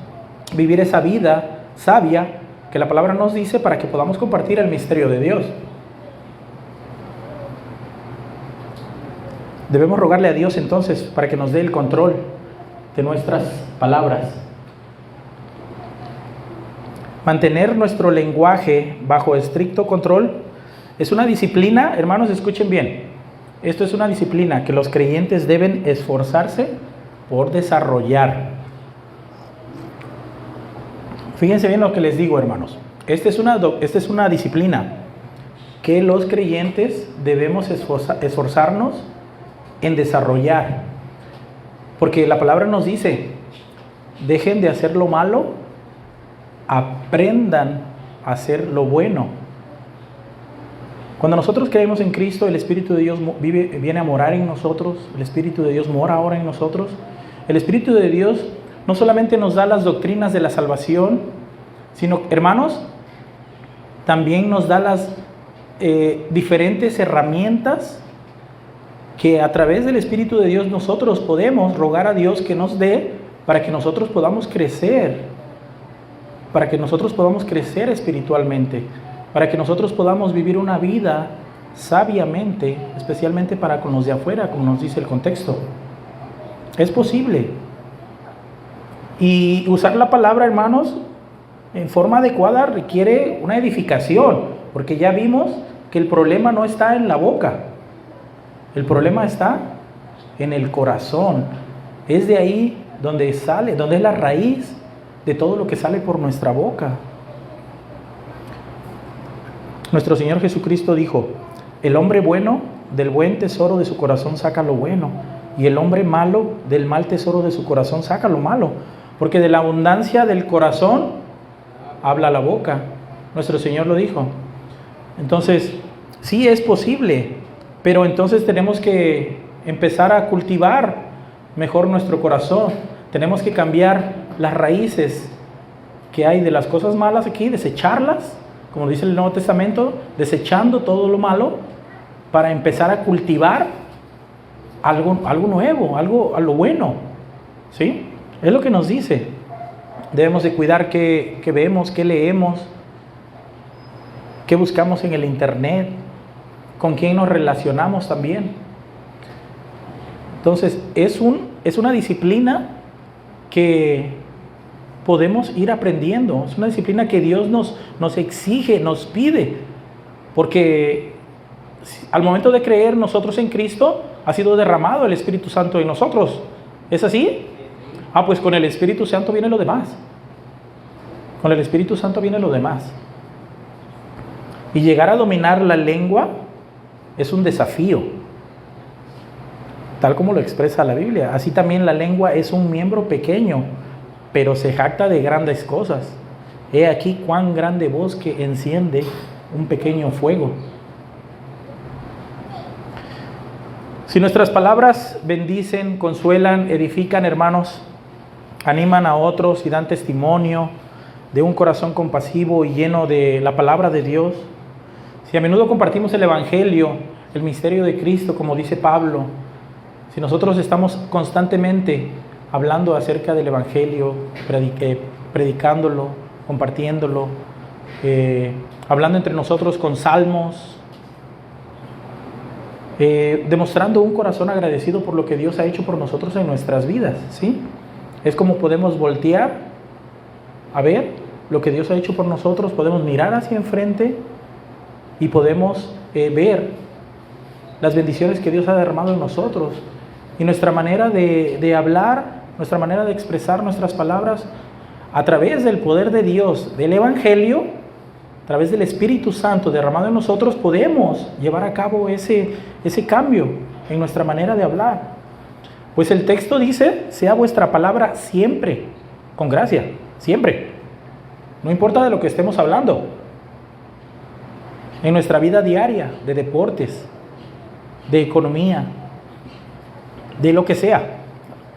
vivir esa vida sabia que la palabra nos dice, para que podamos compartir el misterio de Dios. Debemos rogarle a Dios entonces para que nos dé el control de nuestras palabras. Mantener nuestro lenguaje bajo estricto control es una disciplina, hermanos, escuchen bien. Esto es una disciplina que los creyentes deben esforzarse por desarrollar. Fíjense bien lo que les digo, hermanos. Esta es una disciplina que los creyentes debemos esforzarnos en desarrollar. Porque la palabra nos dice, dejen de hacer lo malo, aprendan a hacer lo bueno. Cuando nosotros creemos en Cristo, el Espíritu de Dios viene a morar en nosotros, el Espíritu de Dios mora ahora en nosotros. El Espíritu de Dios no solamente nos da las doctrinas de la salvación, sino, hermanos, también nos da las diferentes herramientas que a través del Espíritu de Dios nosotros podemos rogar a Dios que nos dé para que nosotros podamos crecer, espiritualmente. para que nosotros podamos vivir una vida sabiamente, especialmente para con los de afuera, como nos dice el contexto. Es posible. Y usar la palabra, hermanos, en forma adecuada requiere una edificación, porque ya vimos que el problema no está en la boca, el problema está en el corazón. Es de ahí donde sale, donde es la raíz de todo lo que sale por nuestra boca. Nuestro Señor Jesucristo dijo: el hombre bueno del buen tesoro de su corazón saca lo bueno, y el hombre malo del mal tesoro de su corazón saca lo malo, porque de la abundancia del corazón habla la boca. Nuestro Señor lo dijo. Entonces, sí es posible, pero entonces tenemos que empezar a cultivar mejor nuestro corazón. Tenemos que cambiar las raíces que hay de las cosas malas aquí, desecharlas, como dice el Nuevo Testamento, desechando todo lo malo para empezar a cultivar algo nuevo, algo a lo bueno. ¿Sí? Es lo que nos dice. Debemos de cuidar qué vemos, qué leemos, qué buscamos en el internet, con quién nos relacionamos también. Entonces, es una disciplina que podemos ir aprendiendo. Es una disciplina que Dios nos exige, nos pide, porque al momento de creer nosotros en Cristo, ha sido derramado el Espíritu Santo en nosotros. ¿Es así? Pues con el Espíritu Santo viene lo demás. Con el Espíritu Santo viene lo demás. Y llegar a dominar la lengua es un desafío, tal como lo expresa la Biblia. Así también la lengua es un miembro pequeño, pero se jacta de grandes cosas. He aquí cuán grande bosque enciende un pequeño fuego. Si nuestras palabras bendicen, consuelan, edifican, hermanos, animan a otros y dan testimonio de un corazón compasivo y lleno de la palabra de Dios, si a menudo compartimos el Evangelio, el misterio de Cristo, como dice Pablo, si nosotros estamos constantemente hablando acerca del Evangelio, predicándolo, compartiéndolo, hablando entre nosotros con salmos, demostrando un corazón agradecido por lo que Dios ha hecho por nosotros en nuestras vidas, ¿sí? Es como podemos voltear a ver lo que Dios ha hecho por nosotros, podemos mirar hacia enfrente y podemos ver las bendiciones que Dios ha derramado en nosotros. Y nuestra manera de hablar, nuestra manera de expresar nuestras palabras, a través del poder de Dios, del Evangelio, a través del Espíritu Santo derramado en nosotros, podemos llevar a cabo ese cambio en nuestra manera de hablar. Pues el texto dice: sea vuestra palabra siempre con gracia, siempre. No importa de lo que estemos hablando. En nuestra vida diaria, de deportes, de economía, de lo que sea.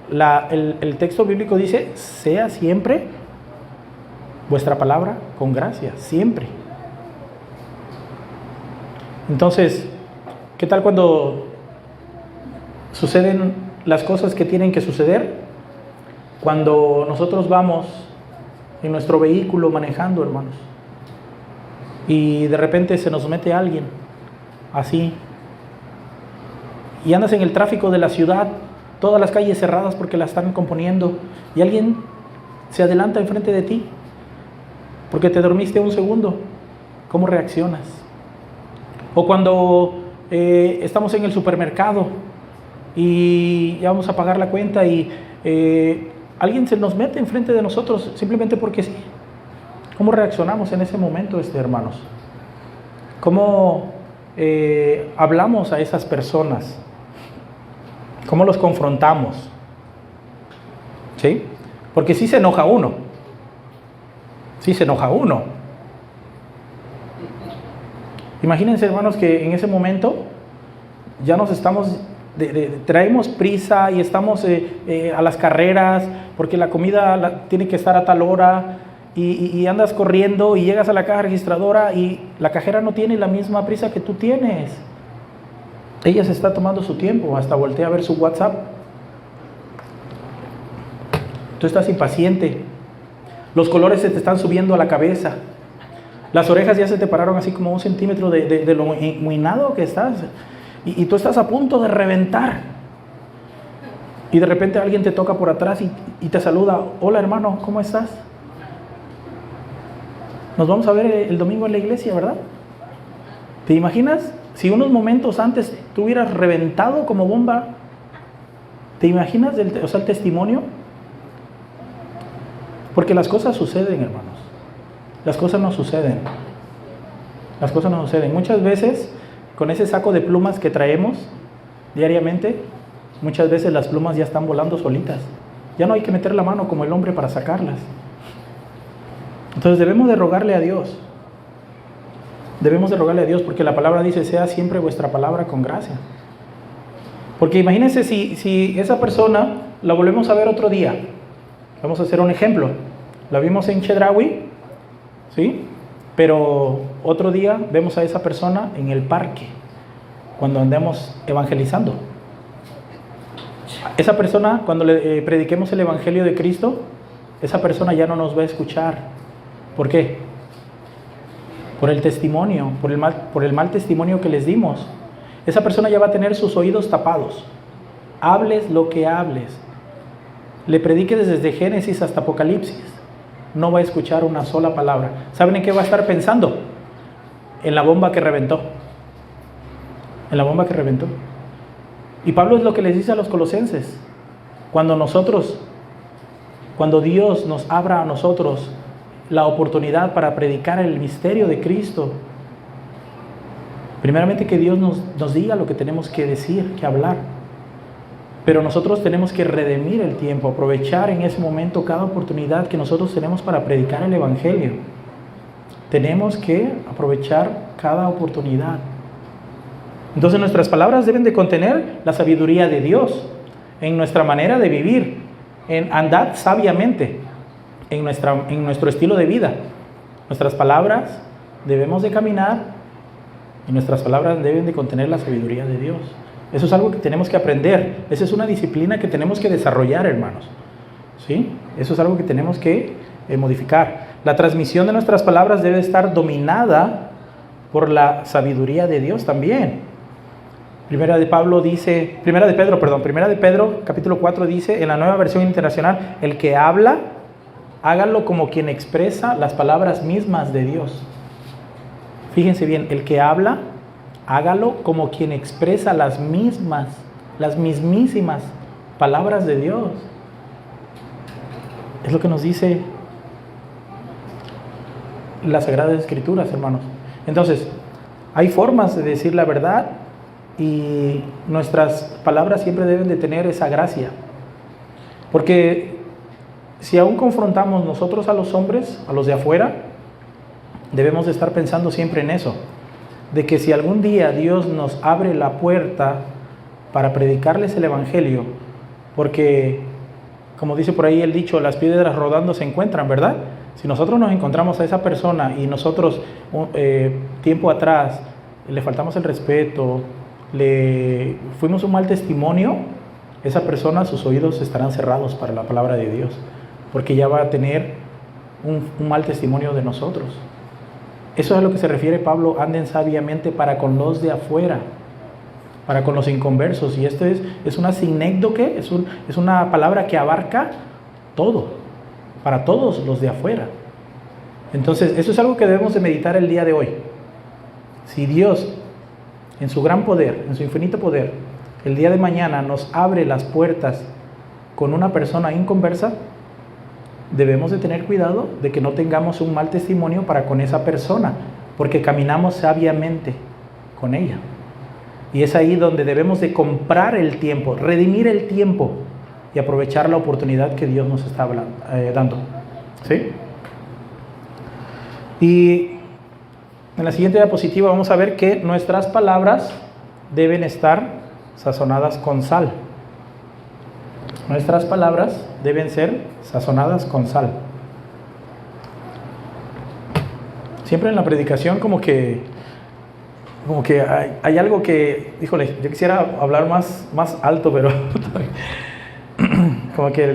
El texto bíblico dice: sea siempre vuestra palabra con gracia, siempre. Entonces, ¿qué tal cuando suceden las cosas que tienen que suceder? Cuando nosotros vamos en nuestro vehículo manejando, hermanos, y de repente se nos mete alguien así, y andas en el tráfico de la ciudad, todas las calles cerradas porque la están componiendo, y alguien se adelanta enfrente de ti porque te dormiste un segundo. ¿Cómo reaccionas? O cuando estamos en el supermercado y ya vamos a pagar la cuenta y alguien se nos mete enfrente de nosotros simplemente porque sí. ¿Cómo reaccionamos en ese momento, hermanos? ¿Cómo hablamos a esas personas? ¿Cómo los confrontamos? ¿Sí? Porque sí se enoja uno. Sí se enoja uno. Imagínense, hermanos, que en ese momento ya nos estamos, traemos prisa y estamos a las carreras porque la comida tiene que estar a tal hora y andas corriendo y llegas a la caja registradora y la cajera no tiene la misma prisa que tú tienes. Ella se está tomando su tiempo, hasta voltea a ver su WhatsApp. Tú estás impaciente. Los colores se te están subiendo a la cabeza. Las orejas ya se te pararon así como 1 centímetro de lo muinado que estás. Y tú estás a punto de reventar. Y de repente alguien te toca por atrás y te saluda. Hola hermano, ¿cómo estás? Nos vamos a ver el domingo en la iglesia, ¿verdad? ¿Te imaginas si unos momentos antes tú hubieras reventado como bomba? ¿Te imaginas el testimonio? Porque las cosas suceden, hermanos. Las cosas no suceden. Las cosas no suceden. Muchas veces, con ese saco de plumas que traemos diariamente, muchas veces las plumas ya están volando solitas. Ya no hay que meter la mano como el hombre para sacarlas. Entonces debemos de rogarle a Dios. Debemos de rogarle a Dios, porque la palabra dice, sea siempre vuestra palabra con gracia. Porque imagínense si esa persona la volvemos a ver otro día. Vamos a hacer un ejemplo. La vimos en Chedraui, ¿sí? Pero otro día vemos a esa persona en el parque, cuando andemos evangelizando. Esa persona, cuando le prediquemos el evangelio de Cristo, esa persona ya no nos va a escuchar. ¿Por qué? Por el testimonio, por el mal testimonio que les dimos. Esa persona ya va a tener sus oídos tapados. Hables lo que hables. Le prediques desde Génesis hasta Apocalipsis. No va a escuchar una sola palabra. ¿Saben en qué va a estar pensando? En la bomba que reventó. En la bomba que reventó. Y Pablo es lo que les dice a los colosenses. Cuando Dios nos abra a nosotros la oportunidad para predicar el misterio de Cristo, primeramente que Dios nos diga lo que tenemos que decir, que hablar. Pero nosotros tenemos que redimir el tiempo, aprovechar en ese momento cada oportunidad que nosotros tenemos para predicar el evangelio. Tenemos que aprovechar cada oportunidad. Entonces nuestras palabras deben de contener la sabiduría de Dios en nuestra manera de vivir, en andar sabiamente en nuestro estilo de vida. Nuestras palabras debemos de caminar y nuestras palabras deben de contener la sabiduría de Dios. Eso es algo que tenemos que aprender. Esa es una disciplina que tenemos que desarrollar, hermanos. ¿Sí? Eso es algo que tenemos que modificar. La transmisión de nuestras palabras debe estar dominada por la sabiduría de Dios también. Primera de Pedro, capítulo 4 dice, en la Nueva Versión Internacional, el que habla, hágalo como quien expresa las palabras mismas de Dios. Fíjense bien, el que habla, hágalo como quien expresa las mismísimas palabras de Dios. Es lo que nos dice las Sagradas Escrituras, hermanos. Entonces, hay formas de decir la verdad y nuestras palabras siempre deben de tener esa gracia. Porque si aún confrontamos nosotros a los hombres, a los de afuera, debemos de estar pensando siempre en eso. De que si algún día Dios nos abre la puerta para predicarles el evangelio, porque como dice por ahí el dicho, las piedras rodando se encuentran, ¿verdad? Si nosotros nos encontramos a esa persona y nosotros tiempo atrás le faltamos el respeto, le fuimos un mal testimonio, esa persona, sus oídos estarán cerrados para la palabra de Dios, porque ya va a tener un mal testimonio de nosotros. Eso es a lo que se refiere Pablo, anden sabiamente para con los de afuera, para con los inconversos. Y esto es una sinécdoque, es una palabra que abarca todo, para todos los de afuera. Entonces, eso es algo que debemos de meditar el día de hoy. Si Dios, en su gran poder, en su infinito poder, el día de mañana nos abre las puertas con una persona inconversa, debemos de tener cuidado de que no tengamos un mal testimonio para con esa persona, porque caminamos sabiamente con ella. Y es ahí donde debemos de comprar el tiempo, redimir el tiempo y aprovechar la oportunidad que Dios nos está dando. ¿Sí? Y en la siguiente diapositiva vamos a ver que nuestras palabras deben estar sazonadas con sal. Nuestras palabras deben ser sazonadas con sal. Siempre en la predicación como que hay algo que, híjole, yo quisiera hablar más alto, pero como que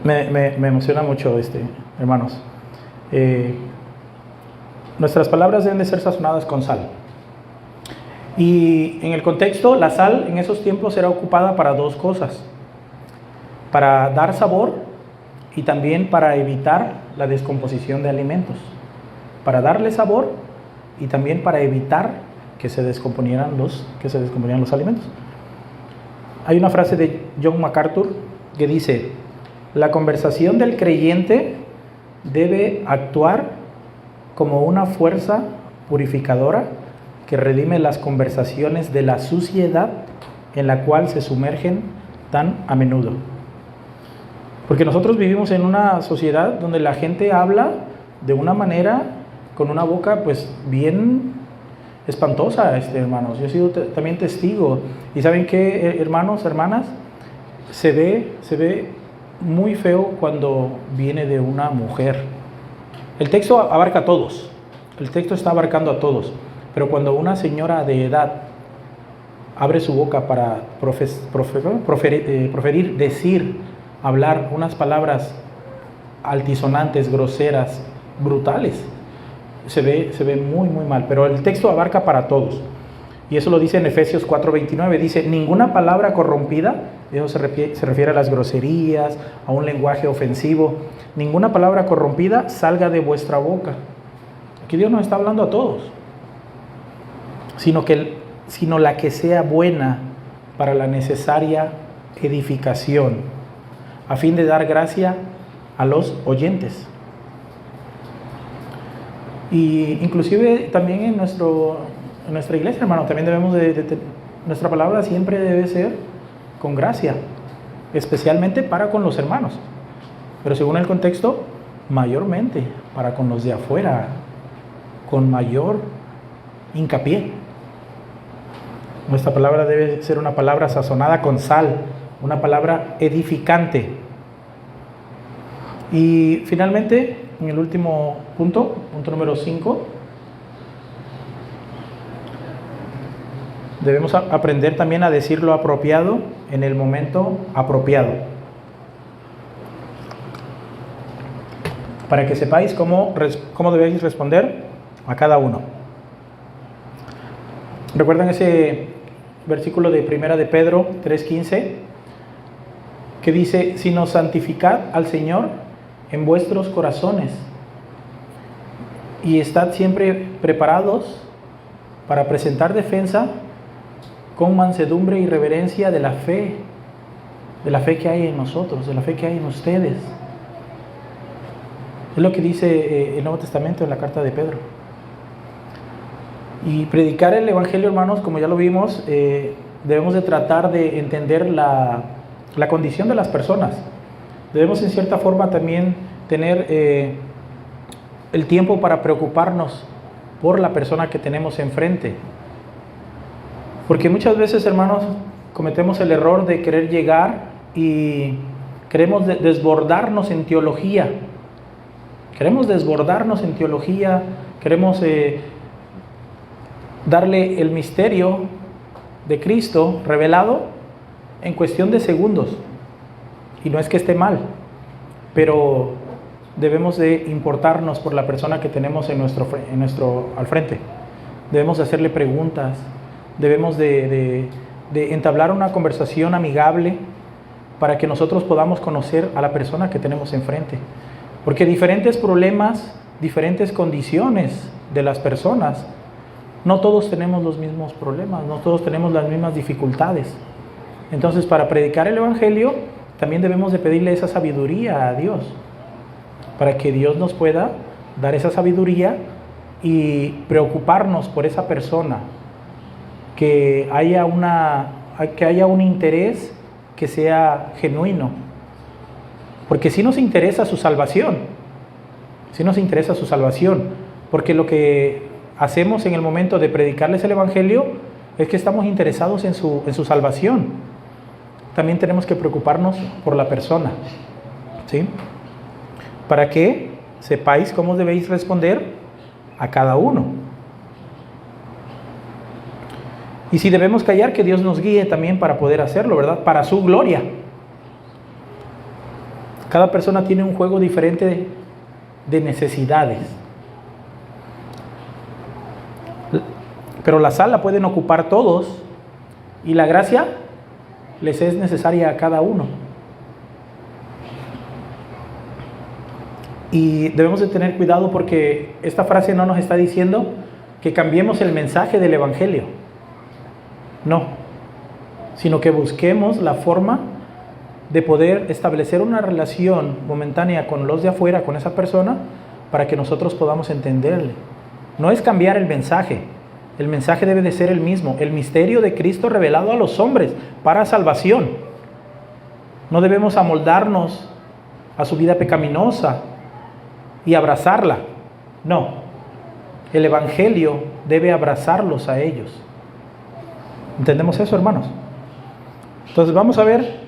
me emociona mucho, hermanos. Nuestras palabras deben de ser sazonadas con sal. Y en el contexto, la sal en esos tiempos era ocupada para dos cosas: para dar sabor y también para evitar la descomposición de alimentos. Para darle sabor y también para evitar que se descomponieran los alimentos. Hay una frase de John MacArthur que dice: la conversación del creyente debe actuar como una fuerza purificadora que redime las conversaciones de la suciedad en la cual se sumergen tan a menudo. Porque nosotros vivimos en una sociedad donde la gente habla de una manera, con una boca pues bien espantosa, hermanos. Yo he sido también testigo. Y ¿saben qué, hermanos, hermanas? Se ve muy feo cuando viene de una mujer. El texto abarca a todos. El texto está abarcando a todos. Pero cuando una señora de edad abre su boca para proferir, decir, hablar unas palabras altisonantes, groseras, brutales, se ve muy mal. Pero el texto abarca para todos. Y eso lo dice en Efesios 4:29. Dice: ninguna palabra corrompida, eso se refiere a las groserías, a un lenguaje ofensivo. Ninguna palabra corrompida salga de vuestra boca. Aquí Dios nos está hablando a todos. Sino la que sea buena para la necesaria edificación, a fin de dar gracia a los oyentes. Y inclusive también en nuestra iglesia, hermano, también debemos nuestra palabra siempre debe ser con gracia, especialmente para con los hermanos, pero según el contexto, mayormente para con los de afuera, con mayor hincapié. Nuestra palabra debe ser una palabra sazonada con sal, una palabra edificante. Y finalmente, en el último punto número 5, debemos aprender también a decir lo apropiado en el momento apropiado. Para que sepáis cómo debéis responder a cada uno. ¿Recuerdan ese versículo de 1 de Pedro 3:15? Que dice: sino santificad al Señor en vuestros corazones y estad siempre preparados para presentar defensa con mansedumbre y reverencia de la fe que hay en nosotros, de la fe que hay en ustedes. Es lo que dice el Nuevo Testamento en la carta de Pedro. Y predicar el Evangelio, hermanos, como ya lo vimos, debemos de tratar de entender la condición de las personas. Debemos en cierta forma también tener el tiempo para preocuparnos por la persona que tenemos enfrente. Porque muchas veces, hermanos, cometemos el error de querer llegar y queremos desbordarnos en teología. Queremos darle el misterio de Cristo revelado en cuestión de segundos. Y no es que esté mal, pero debemos de importarnos por la persona que tenemos al frente. Debemos de hacerle preguntas, debemos de entablar una conversación amigable para que nosotros podamos conocer a la persona que tenemos enfrente. Porque diferentes problemas, diferentes condiciones de las personas, no todos tenemos los mismos problemas, no todos tenemos las mismas dificultades. Entonces, para predicar el Evangelio, también debemos de pedirle esa sabiduría a Dios, para que Dios nos pueda dar esa sabiduría y preocuparnos por esa persona, que haya un interés que sea genuino. Porque si nos interesa su salvación, porque lo que hacemos en el momento de predicarles el Evangelio es que estamos interesados en su salvación. También tenemos que preocuparnos por la persona, ¿sí? Para que sepáis cómo debéis responder a cada uno. Y si debemos callar, que Dios nos guíe también para poder hacerlo, ¿verdad? Para su gloria. Cada persona tiene un juego diferente de necesidades. Pero la sal la pueden ocupar todos y la gracia les es necesaria a cada uno. Y debemos de tener cuidado porque esta frase no nos está diciendo que cambiemos el mensaje del Evangelio. No, sino que busquemos la forma de poder establecer una relación momentánea con los de afuera, con esa persona, para que nosotros podamos entenderle. No es cambiar el mensaje debe de ser el mismo, el misterio de Cristo revelado a los hombres para salvación. No debemos amoldarnos a su vida pecaminosa y abrazarla. No, el Evangelio debe abrazarlos a ellos. ¿Entendemos eso, hermanos? Entonces vamos a ver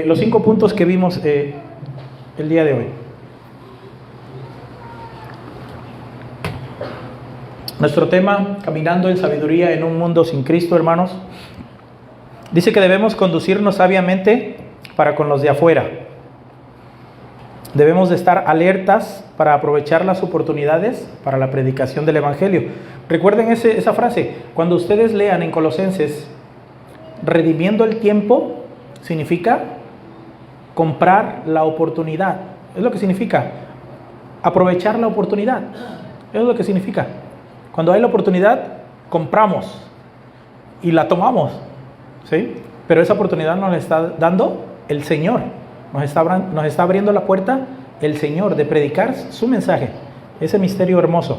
los 5 puntos que vimos el día de hoy. Nuestro tema, caminando en sabiduría en un mundo sin Cristo, hermanos, dice que debemos conducirnos sabiamente para con los de afuera. Debemos de estar alertas para aprovechar las oportunidades para la predicación del Evangelio. Recuerden esa frase, cuando ustedes lean en Colosenses, redimiendo el tiempo, significa comprar la oportunidad. Es lo que significa, aprovechar la oportunidad. Es lo que significa. Cuando hay la oportunidad, compramos y la tomamos, ¿sí? Pero esa oportunidad nos la está dando el Señor. Nos está abriendo la puerta el Señor de predicar su mensaje, ese misterio hermoso.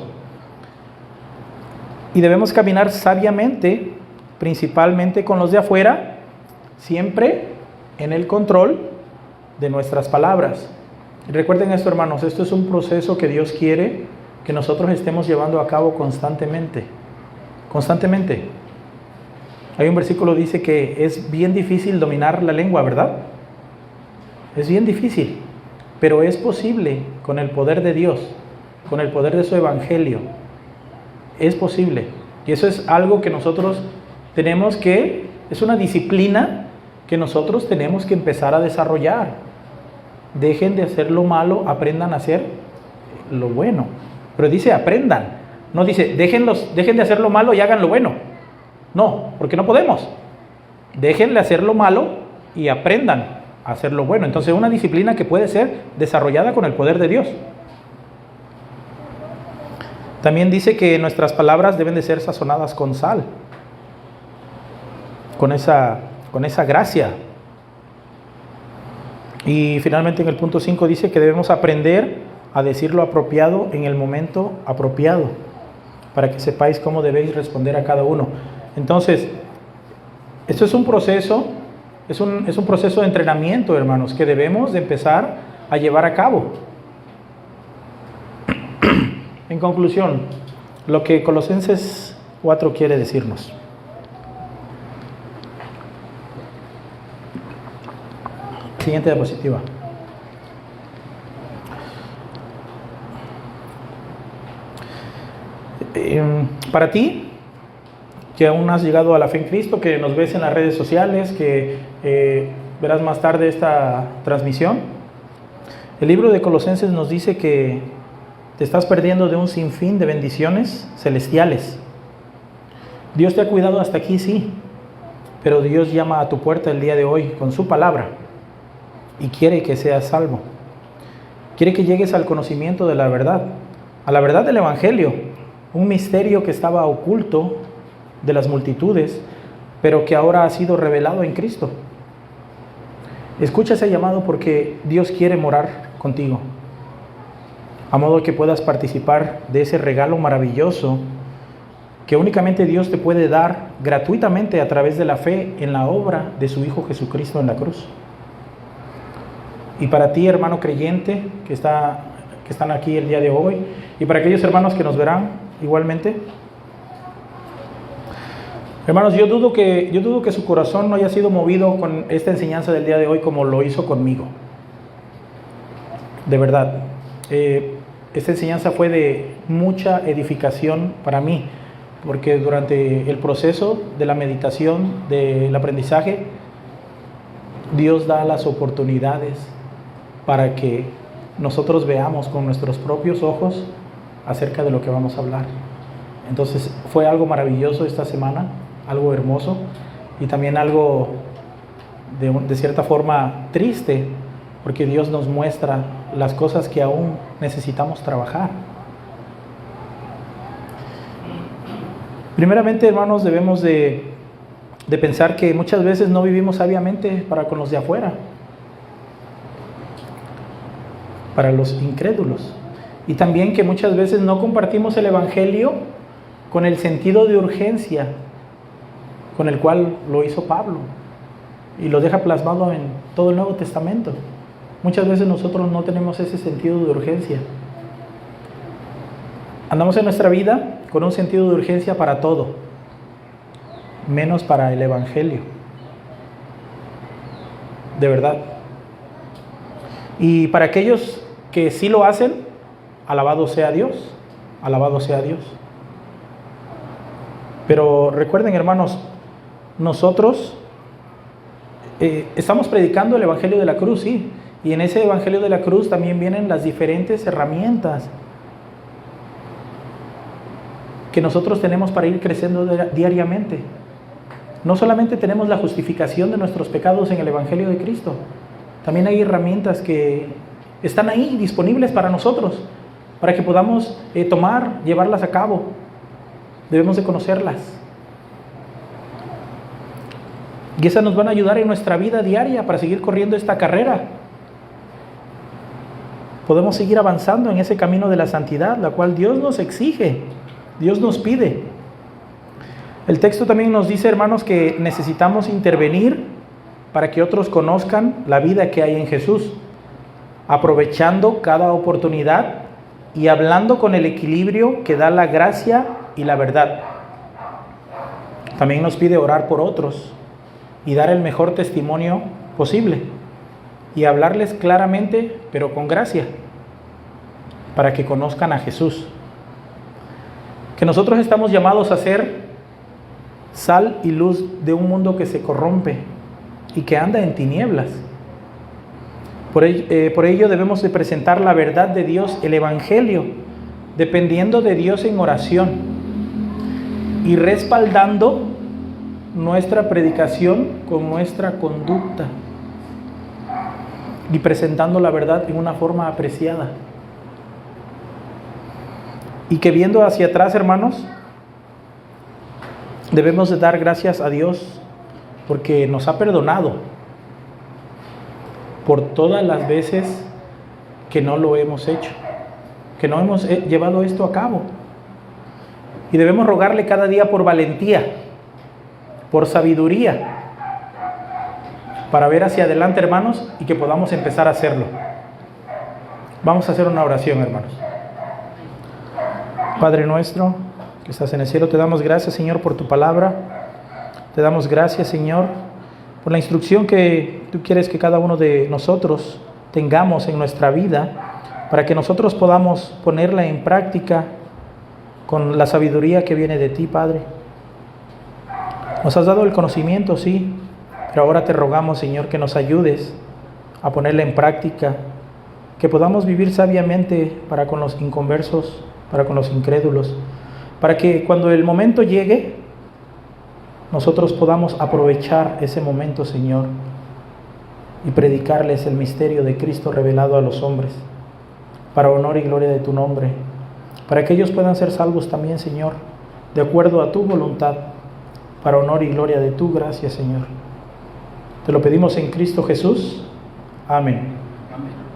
Y debemos caminar sabiamente, principalmente con los de afuera, siempre en el control de nuestras palabras. Y recuerden esto, hermanos, esto es un proceso que Dios quiere que nosotros estemos llevando a cabo constantemente. Constantemente. Hay un versículo que dice que es bien difícil dominar la lengua, ¿verdad? Es bien difícil, pero es posible con el poder de Dios, con el poder de su Evangelio. Es posible. Y eso es algo que nosotros tenemos que, es una disciplina que nosotros tenemos que empezar a desarrollar. Dejen de hacer lo malo, aprendan a hacer lo bueno. Pero dice aprendan, no dice dejen de hacer lo malo y hagan lo bueno. No, porque no podemos. Dejen de hacer lo malo y aprendan a hacer lo bueno. Entonces es una disciplina que puede ser desarrollada con el poder de Dios. También dice que nuestras palabras deben de ser sazonadas con sal, con esa gracia. Y finalmente en el punto 5 dice que debemos aprender a decir lo apropiado en el momento apropiado, para que sepáis cómo debéis responder a cada uno. Entonces, esto es un proceso, es un proceso de entrenamiento, hermanos, que debemos de empezar a llevar a cabo. En conclusión, lo que Colosenses 4 quiere decirnos. Siguiente diapositiva. Para ti, que aún has llegado a la fe en Cristo, que nos ves en las redes sociales, que verás más tarde esta transmisión, el libro de Colosenses nos dice que te estás perdiendo de un sinfín de bendiciones celestiales. Dios te ha cuidado hasta aquí, sí, pero Dios llama a tu puerta el día de hoy con su palabra y quiere que seas salvo. Quiere que llegues al conocimiento de la verdad, a la verdad del Evangelio, un misterio que estaba oculto de las multitudes, pero que ahora ha sido revelado en Cristo. Escucha ese llamado porque Dios quiere morar contigo, a modo que puedas participar de ese regalo maravilloso que únicamente Dios te puede dar gratuitamente a través de la fe en la obra de su Hijo Jesucristo en la cruz. Y para ti, hermano creyente, que están aquí el día de hoy, y para aquellos hermanos que nos verán igualmente, hermanos, yo dudo que su corazón no haya sido movido con esta enseñanza del día de hoy como lo hizo conmigo. De verdad, esta enseñanza fue de mucha edificación para mí, porque durante el proceso de la meditación, del aprendizaje, Dios da las oportunidades para que nosotros veamos con nuestros propios ojos acerca de lo que vamos a hablar. Entonces fue algo maravilloso esta semana, algo hermoso y también algo de cierta forma triste, porque Dios nos muestra las cosas que aún necesitamos trabajar. Primeramente, hermanos, debemos de pensar que muchas veces no vivimos sabiamente para con los de afuera, para los incrédulos. Y también que muchas veces no compartimos el Evangelio con el sentido de urgencia con el cual lo hizo Pablo y lo deja plasmado en todo el Nuevo Testamento. Muchas veces nosotros no tenemos ese sentido de urgencia. Andamos en nuestra vida con un sentido de urgencia para todo, menos para el Evangelio. De verdad. Y para aquellos que sí lo hacen, alabado sea Dios, alabado sea Dios. Pero recuerden, hermanos, nosotros estamos predicando el Evangelio de la cruz, sí, y en ese Evangelio de la cruz también vienen las diferentes herramientas que nosotros tenemos para ir creciendo diariamente. No solamente tenemos la justificación de nuestros pecados en el Evangelio de Cristo, también hay herramientas que están ahí disponibles para nosotros, para que podamos tomar, llevarlas a cabo. Debemos de conocerlas. Y esas nos van a ayudar en nuestra vida diaria para seguir corriendo esta carrera. Podemos seguir avanzando en ese camino de la santidad, la cual Dios nos exige, Dios nos pide. El texto también nos dice, hermanos, que necesitamos intervenir para que otros conozcan la vida que hay en Jesús, aprovechando cada oportunidad y hablando con el equilibrio que da la gracia y la verdad. También nos pide orar por otros y dar el mejor testimonio posible y hablarles claramente, pero con gracia, para que conozcan a Jesús. Que nosotros estamos llamados a ser sal y luz de un mundo que se corrompe y que anda en tinieblas. Por ello debemos de presentar la verdad de Dios, el Evangelio, dependiendo de Dios en oración y respaldando nuestra predicación con nuestra conducta y presentando la verdad en una forma apreciada. Y que viendo hacia atrás, hermanos, debemos de dar gracias a Dios porque nos ha perdonado por todas las veces que no lo hemos hecho, que no hemos llevado esto a cabo. Y debemos rogarle cada día por valentía, por sabiduría, para ver hacia adelante, hermanos, y que podamos empezar a hacerlo. Vamos a hacer una oración, hermanos. Padre nuestro, que estás en el cielo, te damos gracias, Señor, por tu palabra. Te damos gracias, Señor, por la instrucción que tú quieres que cada uno de nosotros tengamos en nuestra vida, para que nosotros podamos ponerla en práctica con la sabiduría que viene de ti, Padre. Nos has dado el conocimiento, sí, pero ahora te rogamos, Señor, que nos ayudes a ponerla en práctica, que podamos vivir sabiamente para con los inconversos, para con los incrédulos, para que cuando el momento llegue, nosotros podamos aprovechar ese momento, Señor, y predicarles el misterio de Cristo revelado a los hombres, para honor y gloria de tu nombre, para que ellos puedan ser salvos también, Señor, de acuerdo a tu voluntad, para honor y gloria de tu gracia, Señor. Te lo pedimos en Cristo Jesús. Amén. Amén.